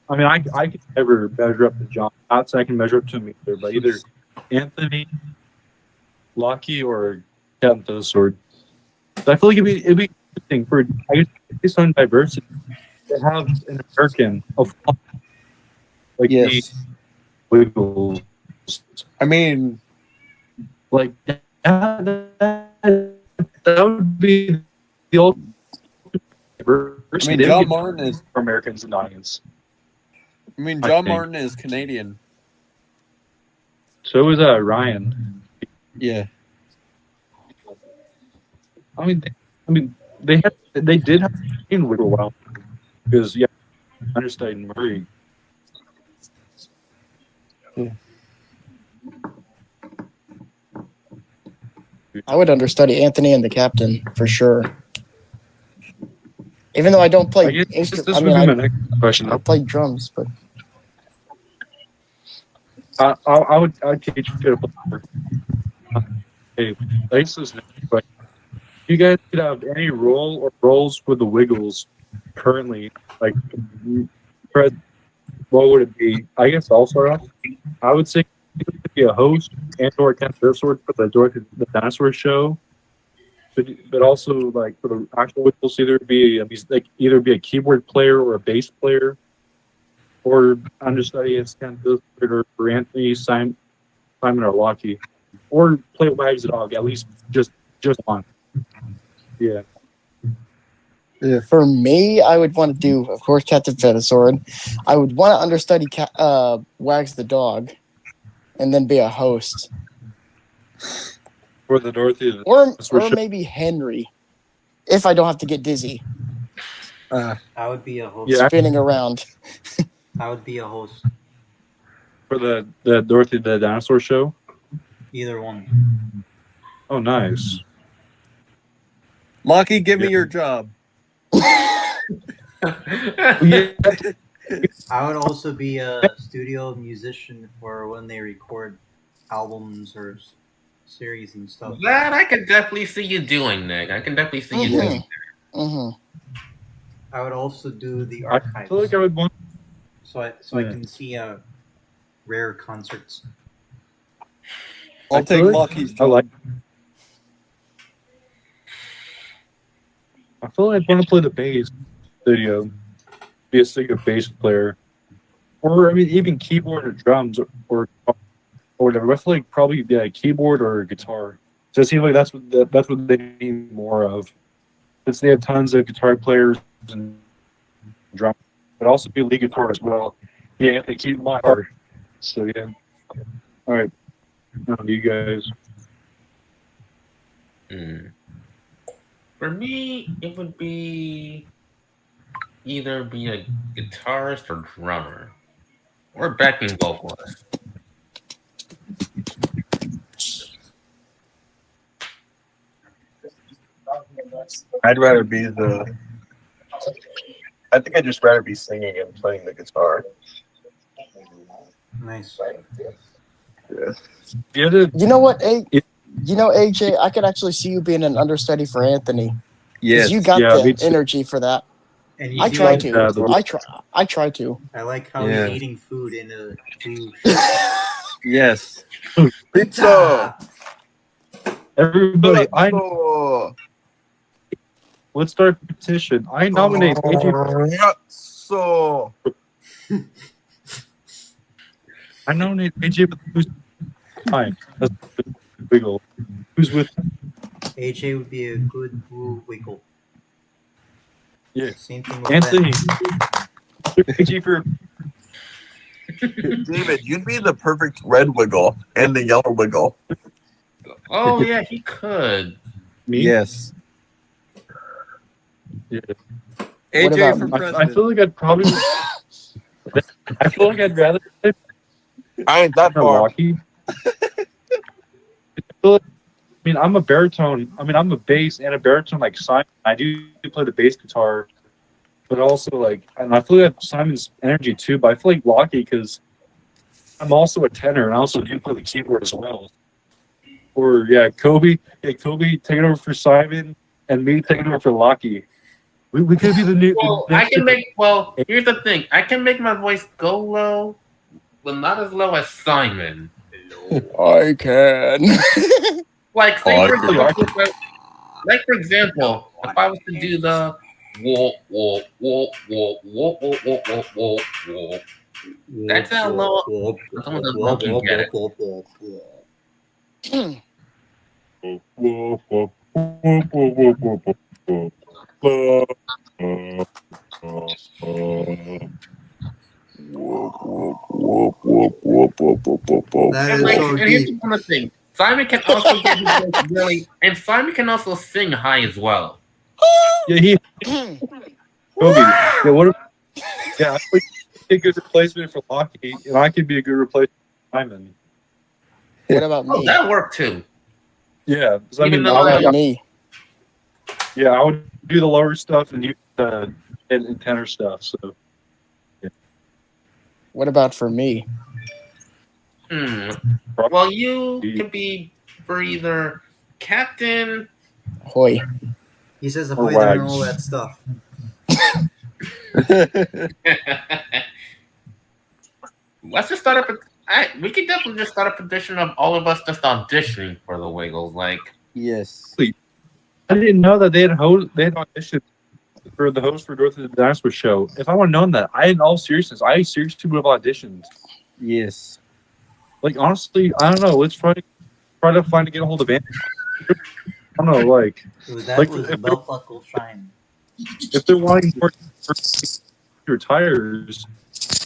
I mean, I could never measure up to John. Not saying I can measure up to him either, but either Anthony, Lockie, or Captain to the Sword. So I feel like it'd be interesting for, I guess, based on diversity, to have an American of like
Yes.
the Wiggles.
I mean,
Like that would be the ultimate diversity. They would
John
get
Martin is.
more Americans in the audience. I
John
think.
Martin is Canadian.
So is Ryan.
Yeah.
I mean, they did have in Wiggle well because understudied Murray.
I would understudy Anthony and the captain for sure. Even though I don't play
I guess
instrument,
this
I
would
mean,
be my next question.
I play drums, but
I would teach you to play. Hey, thanks for this next question. If you guys could have any role or roles with the Wiggles currently, like, Fred, what would it be? I guess I'll start off. I would say you could be a host and/or kind of sort for the Dinosaur Show, but also like for the actual Wiggles, either be a keyboard player or a bass player, or understudy as kind of for Anthony, Simon or Lockie, or play Wags the Dog at least just one. Yeah.
for me, I would want to do, of course, Captain Feathersword. I would want to understudy Wags the dog, and then be a host,
For the Dorothy.
or
Show.
maybe Henry, if I don't have to get dizzy
I would be a host.
Yeah.
spinning around.
I would be a host.
For the Dorothy the Dinosaur Show.
Either one.
Oh, nice.
Lockie, give me your job.
Yeah.
I would also be a studio musician for when they record albums or series and stuff.
That I can definitely see you doing, Nick. I can definitely see you doing.
Mm-hmm.
I would also do the
I
archives,
feel like I would want.
so I can see rare concerts.
I'll take Lockie's job.
I feel like I'd want to play the bass video, be a singer bass player, or I mean even keyboard or drums or whatever. I feel like probably a keyboard or a guitar. So it seems like that's what they need more of. Since they have tons of guitar players and drum, but also be lead guitar as well. Yeah, they keep my heart. So yeah. All right, you guys.
For me, it would be either be a guitarist or drummer, or backing vocalist.
I'd rather be the. I think I'd just rather be singing and playing the guitar.
Nice.
Yeah.
You know what, AJ? I could actually see you being an understudy for Anthony.
Yes.
You got
Yeah, me
the
too.
energy for that.
And you
I
do
try
like,
to. I try to.
I like how
Yeah.
he's eating food in a douche.
Yes.
Pizza.
Everybody,
Pizza.
let's start a petition. I nominate AJ.
So
I nominate AJ, but who's fine? That's Wiggle. Who's with?
AJ would be a good blue wiggle.
Yeah.
Same thing with
Anthony.
Ben.
AJ for.
David, you'd be the perfect red wiggle and the yellow wiggle.
Oh yeah, he could.
Me?
Yes.
Yeah.
AJ
about-
for
I
president.
feel like I'd probably. I feel like I'd rather
I ain't that far.
Milwaukee. I feel mean, I'm a baritone. I mean, I'm a bass and a baritone like Simon. I do play the bass guitar, but also like, and I feel like Simon's energy too. But I feel like Lockie because I'm also a tenor and I also do play the keyboard as well. Or yeah, Kobe taking over for Simon and me taking over for Lockie. We could be the new.
Well, I can make. Well, here's the thing. I can make my voice go low, but not as low as Simon.
I can.
Like, say for example, for example, if I was to do the whoa, that's how low. Some of the low can get it.
That
And
is
like,
so
and here's
deep.
another thing. Simon can also get his voice really, and Simon can also sing high as well.
Yeah, Kobe. Yeah, what? Yeah, I think be a good replacement for Lockie, and I could be a good replacement for Simon.
What about
Oh,
me?
that worked too.
Yeah, 'cause I
Even
mean,
though
What
I-
about me?
yeah, I would do the lower stuff and you and tenor stuff. So
What about for me?
Well, you could be for either captain.
Hoy.
He says
Or
avoid and
wags.
all that stuff.
Let's just start up. We could definitely just start a petition of all of us just auditioning for the Wiggles. Like,
Yes.
I didn't know that they had auditioned for the host for Dorothy the Dinosaur Show. If I would have known that, in all seriousness, I seriously would have auditioned.
Yes.
Like honestly, I don't know. Let's try to get a hold of Andy. I don't know, like
That
Like,
was
if-
belt buckle shine.
if they're wanting more retires.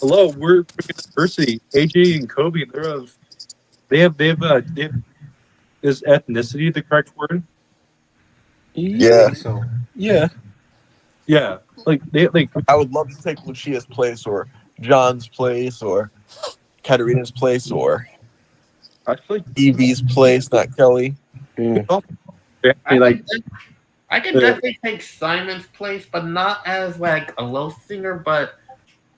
Hello, we're diversity. AJ and Kobe, they have is ethnicity the correct word?
Yeah,
So
Yeah.
Yeah, like they like
I would love to take Lucia's place or John's place or Katarina's place or
I feel like
Evie's place, not Kelly.
I could definitely take Simon's place, but not as like a low singer. But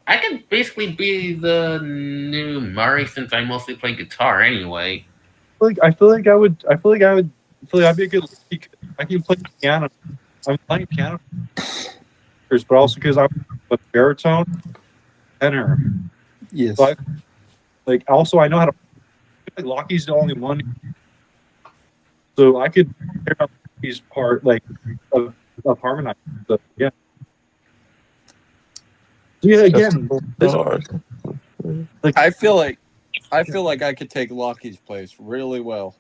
I could basically be the new Murray since I mostly play guitar anyway.
I feel like I'd be a good. I can play piano. I'm playing piano, but also because I'm a baritone tenor.
Yes.
So also I know how to. Like Lockie's the only one, so I could hear Lockie's part of harmonizing. So yeah. Yeah, again,
I feel like I could take Lockie's place really well.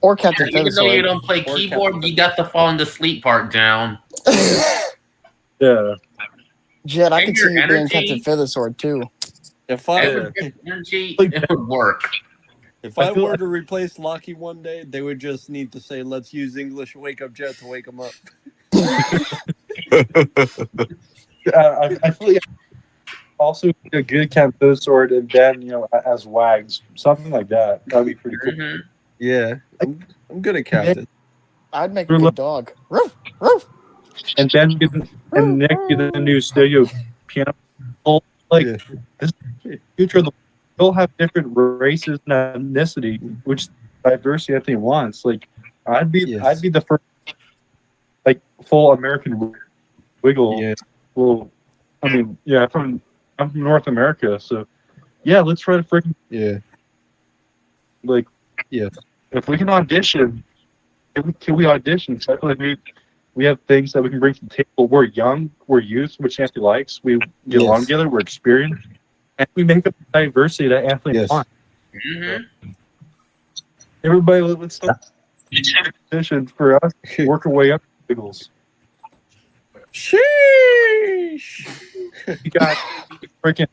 Or Captain
Even though you
Featherstone.
don't play
Or
keyboard,
Captain
you got the falling to sleep part down.
Yeah.
Jet, I
And
could
your
see you being
energy.
Captain Feathersword too.
If I
Energy, it would work.
if
I
I
feel
were
like-
to replace Lockie one day, they would just need to say, "Let's use English wake up Jet to wake him up."
I feel like also a good Captain Sword and then as Wags, something like that. That'd be pretty cool.
Mhm.
Yeah, I'm good at captain.
I'd make a good dog. Roof, roof.
And Ben and Nick be the new studio piano. Like
Yeah.
this future of the they'll have different races and ethnicity, which diversity Anthony wants. Like I'd be the first full American Wiggle.
Yeah.
Well, I mean, yeah, I'm from North America, so yeah, let's try to freaking
Yeah.
if we can audition, can we audition? So I feel like we have things that we can bring to the table. We're young, we're youth, which Anthony likes. We get along together, we're experienced, and we make up the diversity that Anthony wants.
Mhm.
Everybody, let's start audition for us. Work our way up to Wiggles.
Sheesh.
You got freaking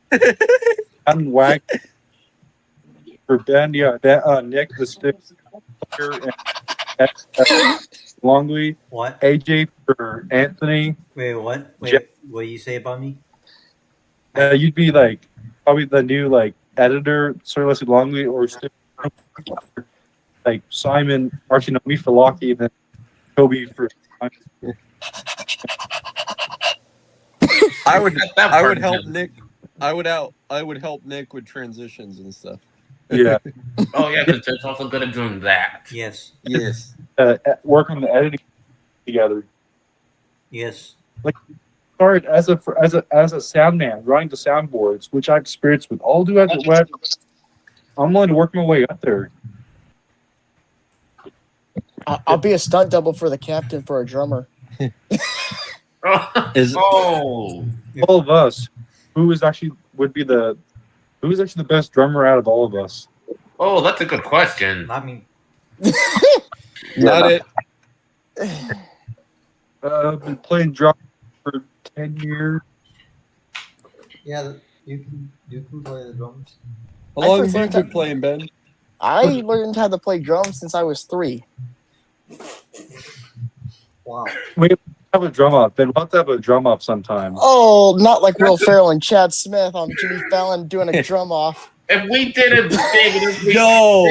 Adam Wag for Ben, Nick the stick player, and Longley,
what?
AJ for Anthony.
Wait, what? Wait,
Jeff-
what you say about me?
You'd be probably the new editor, Sir Leslie Longley, or stick like Simon, actually no, me for Lockie, and then Kobe for.
I would
That
I
part
would help
down.
Nick. I would help Nick with transitions and stuff.
Yeah,
Oh yeah, because Jed's also good at doing that.
Yes.
Yes.
work on the editing together.
Yes.
Started as a sound man, running the soundboards, which I've experienced with all due web. I'm willing to work my way up there.
I'll be a stunt double for the captain for a drummer.
Is
Oh,
All of us, who is actually the best drummer out of all of us?
oh, that's a good question.
Not me.
not it?
I've been playing drum for 10 years.
Yeah, you can play the drums.
How
I
long
first
have you
learned
been
to-
playing, Ben?
I learned how to play drums since I was 3.
Wow.
We have a drum off. Then we'll have to have a drum off sometime.
Oh, not like Will Ferrell and Chad Smith on Jimmy Fallon doing a drum off.
If we did it, David,
Yo.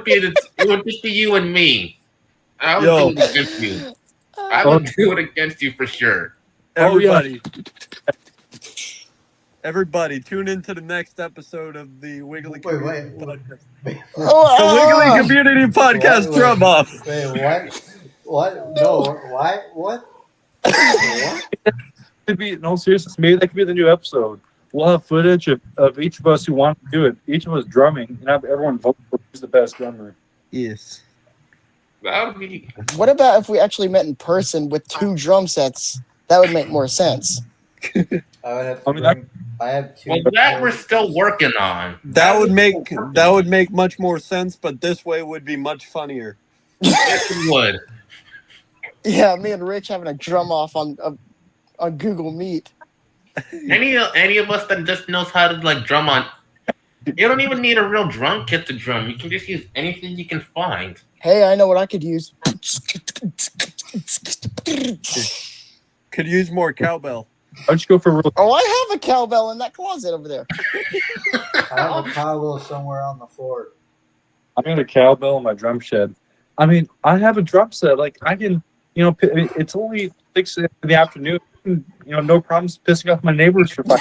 David, it would just be you and me. I would
Yo.
do it against you. I would do it against you for sure.
Oh, yeah.
Everybody, tune into the next episode of the Wiggly
Wait,
Community
wait.
Podcast.
Oh,
The Wiggly Community Podcast
What?
drum off.
Wait, what? What? No, why? What? What?
Could be, no, seriousness, maybe that could be the new episode. We'll have footage of each of us who want to do it, each of us drumming, and have everyone vote for who's the best drummer.
Yes.
That would be.
What about if we actually met in person with 2 drum sets? That would make more sense.
I would have to
I mean,
bring, I have 2.
Well, that we're still working on.
That would make much more sense, but this way would be much funnier.
Yes, it would.
Yeah, me and Rich having a drum off on Google Meet.
Any of us that just knows how to like drum on. You don't even need a real drum kit to drum. You can just use anything you can find.
Hey, I know what I could use.
Could use more cowbell.
Why don't you go for a real?
Oh, I have a cowbell in that closet over there.
I have a cowbell somewhere on the floor.
I got a cowbell in my drum shed. I mean, I have a drum set. Like I can, it's only 6 in the afternoon. No problems pissing off my neighbors for 5.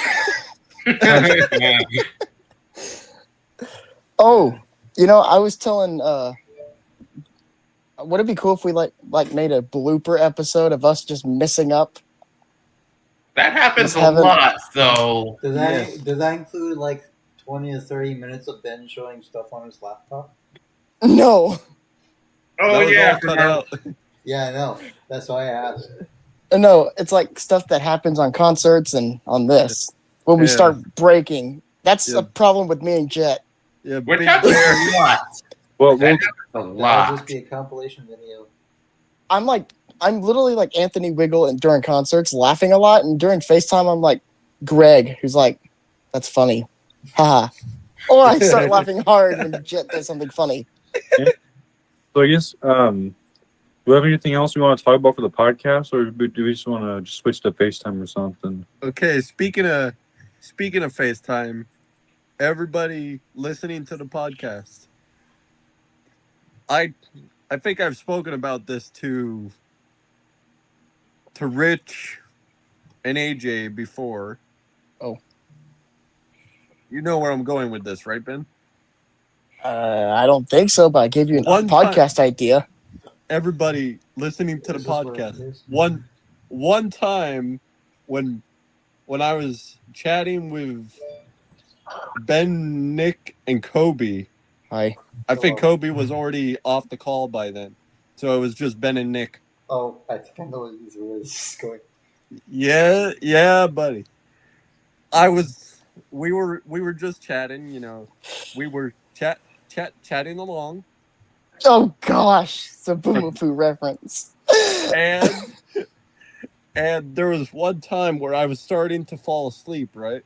Oh, I was telling. Would it be cool if we like made a blooper episode of us just messing up?
That happens
Just
a
having-
lot, so
Does that include like 20 to 30 minutes of Ben showing stuff on his laptop?
No,
oh
That was
yeah,
all cut out.
Yeah, I know. That's why I asked.
no, it's like stuff that happens on concerts and on this when we
Yeah.
start breaking. That's
Yeah.
a problem with me and Jet.
Yeah,
we're
big
talking
bear.
a lot.
Well,
That happens a
That'll
lot.
just be a compilation video.
I'm literally like Anthony Wiggle and during concerts laughing a lot, and during FaceTime I'm like Greg, who's like, "That's funny," haha. Or I start laughing hard when Jet does something funny.
so I guess, do we have anything else we want to talk about for the podcast, or do we just want to just switch to FaceTime or something?
Okay, speaking of FaceTime, everybody listening to the podcast, I think I've spoken about this to Rich and AJ before.
Oh.
You know where I'm going with this, right, Ben?
I don't think so, but I gave you a
One
podcast idea.
Everybody listening to the
Is this what it
podcast.
is?
One time when I was chatting with Ben, Nick, and Kobe,
Hi.
I think Kobe was already off the call by then. So it was just Ben and Nick.
Oh, I think I know where this is going.
Yeah, buddy. We were just chatting, We were chatting along,
Oh gosh, it's a Boomafoo reference.
and there was one time where I was starting to fall asleep, right?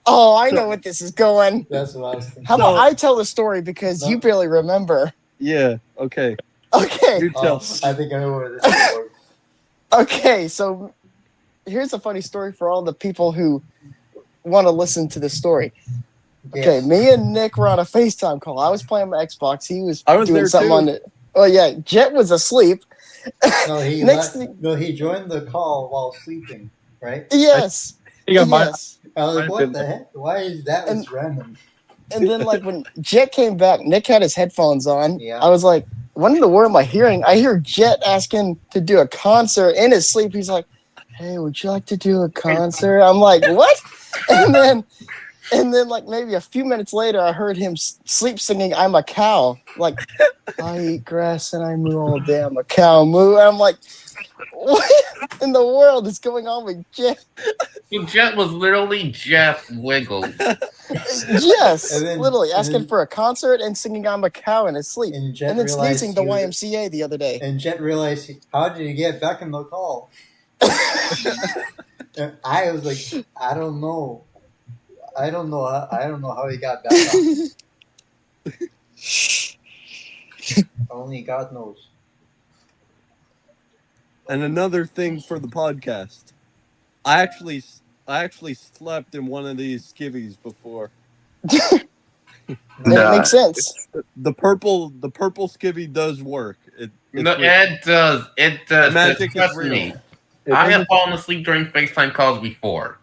Oh, I know what this is going.
That's what I was thinking.
How about I tell the story because you barely remember?
Yeah, okay.
Okay.
You tell.
I think I know where this is going.
Okay, so here's a funny story for all the people who want to listen to this story. Okay, me and Nick were on a FaceTime call. I was playing my Xbox. He was
I was
doing
there
something
too.
on it. Oh yeah, Jet was asleep.
No, he joined the call while sleeping, right?
Yes.
He got my
Yes.
I was like,
Might
what
have
the
been-
heck? Why is that? It's random.
And then like when Jet came back, Nick had his headphones on.
Yeah.
I was like, what in the world am I hearing? I hear Jet asking to do a concert in his sleep. He's like, hey, would you like to do a concert? I'm like, what? And then like maybe a few minutes later, I heard him sleep singing I'm a cow. Like, I eat grass and I moo all day. I'm a cow moo. I'm like, what in the world is going on with Jet?
Jet was literally Jeff Wiggle.
Yes,
And then-
literally
and
asking
then-
for a concert and singing I'm a cow in his sleep.
And Jet
And then
realized
sneezing the
he was-
YMCA the other day.
And Jet realized, how did he get back in the call? And I was like, I don't know. I don't know how he got back on. Only God knows.
And another thing for the podcast, I actually slept in one of these skivvies before.
That
Nah.
makes sense.
The purple skivvy does work. It's
No,
real.
it does. It does.
The magic is
Trust
real.
me.
It
I have
doesn't-
fallen asleep during FaceTime calls before.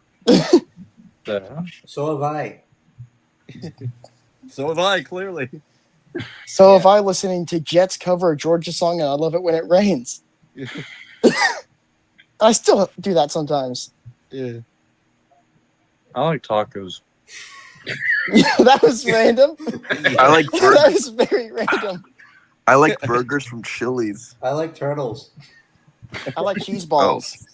So have I.
So have I, clearly.
So if I listening to Jet's cover of Georgia song and I love it when it rains. I still do that sometimes.
Yeah.
I like tacos.
That was random.
I like
That was very random.
I like burgers from Chili's.
I like turtles.
I like cheese balls.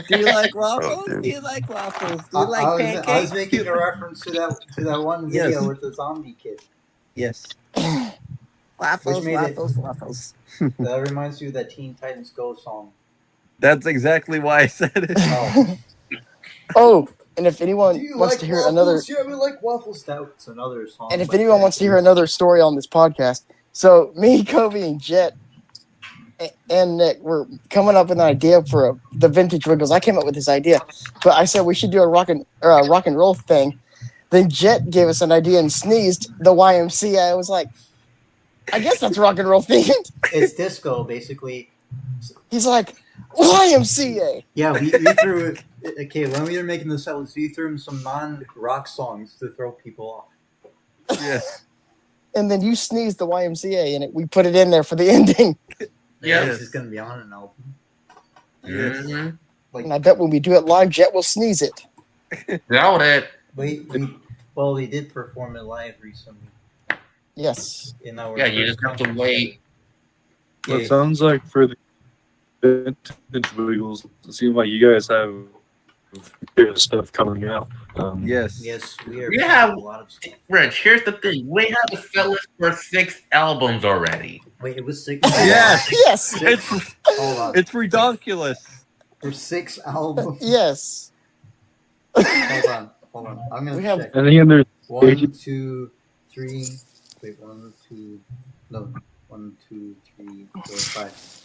Do you like waffles?
dude.
Do you like waffles? Do
I,
you like
I was,
pancakes?
I was making a reference to that one video
Yes.
with the zombie kid.
Yes.
Waffles,
made it-
waffles.
That reminds you of that Teen Titans Go song.
That's exactly why I said it.
Oh.
Oh, and if anyone wants to hear another,
Yeah, we like waffles. That's another song.
and if
like
anyone
that.
wants to hear another story on this podcast, so me, Kobe, and Jet and Nick were coming up with an idea for the vintage Wiggles. I came up with this idea, but I said we should do a rock and roll thing. Then Jet gave us an idea and sneezed the YMCA. I was like, I guess that's rock and roll themed.
It's disco, basically.
He's like, YMCA.
Yeah, we threw. Okay, when we were making the set list, we threw in some non-rock songs to throw people off.
Yeah.
And then you sneezed the YMCA, and we put it in there for the ending.
Yeah,
Yes.
this is gonna be on an album.
Mhm.
Like,
And I bet when we do it live, Jet will sneeze it.
Doubt it.
well, we did perform it live recently.
Yes.
In our
Yeah, you
first
just have to
concert.
wait.
Well, it sounds like for the vintage Wiggles, it seems like you guys have good stuff coming out.
Yes.
Yes, we are.
We have-
a lot of stuff.
Rich, here's the thing. We have a set list for 6 albums already.
Wait, it was 6.
Yes.
Yes.
It's
Hold on.
it's ridiculous.
For 6 albums.
Yes.
Hold on. I'm gonna
We have-
check.
And then there's
1, 2, 3. Wait, 1, 2. No, 1, 2, 3, 4, 5.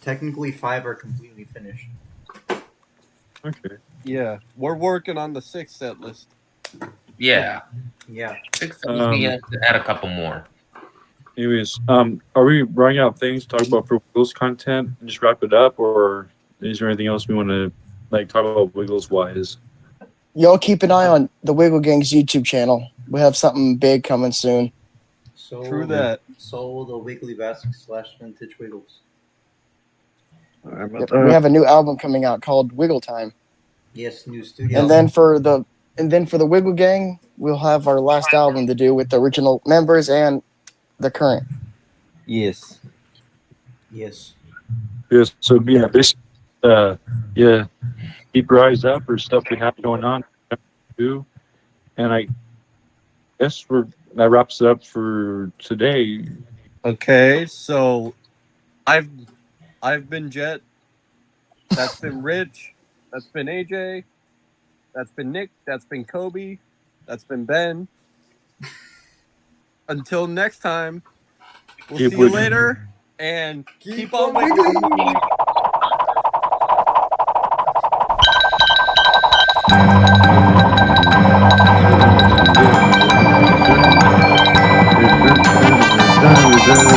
Technically, 5 are completely finished.
okay.
Yeah. We're working on the 6th set list.
Yeah.
Yeah.
6 we have to add a couple more.
Anyways, are we running out of things to talk about for Wiggles content and just wrap it up, or is there anything else we want to talk about Wiggles wise?
Y'all keep an eye on the Wiggle Gang's YouTube channel. We have something big coming soon.
So
True that.
So the Wiggly Basket / Vintage Wiggles.
Yep, we have a new album coming out called Wiggle Time.
Yes, new studio.
And then for the Wiggle Gang, we'll have our last album to do with the original members and the current.
Yes.
Yes.
Yes. So yeah, this yeah, keep your eyes out for stuff we have going on too. And I guess that wraps it up for today.
Okay, so I've been Jet. That's been Rich. That's been AJ. That's been Nick. That's been Kobe. That's been Ben. Until next time, we'll
Keep
see you
wiggling.
later. And keep on wiggling.
Yeah. Day.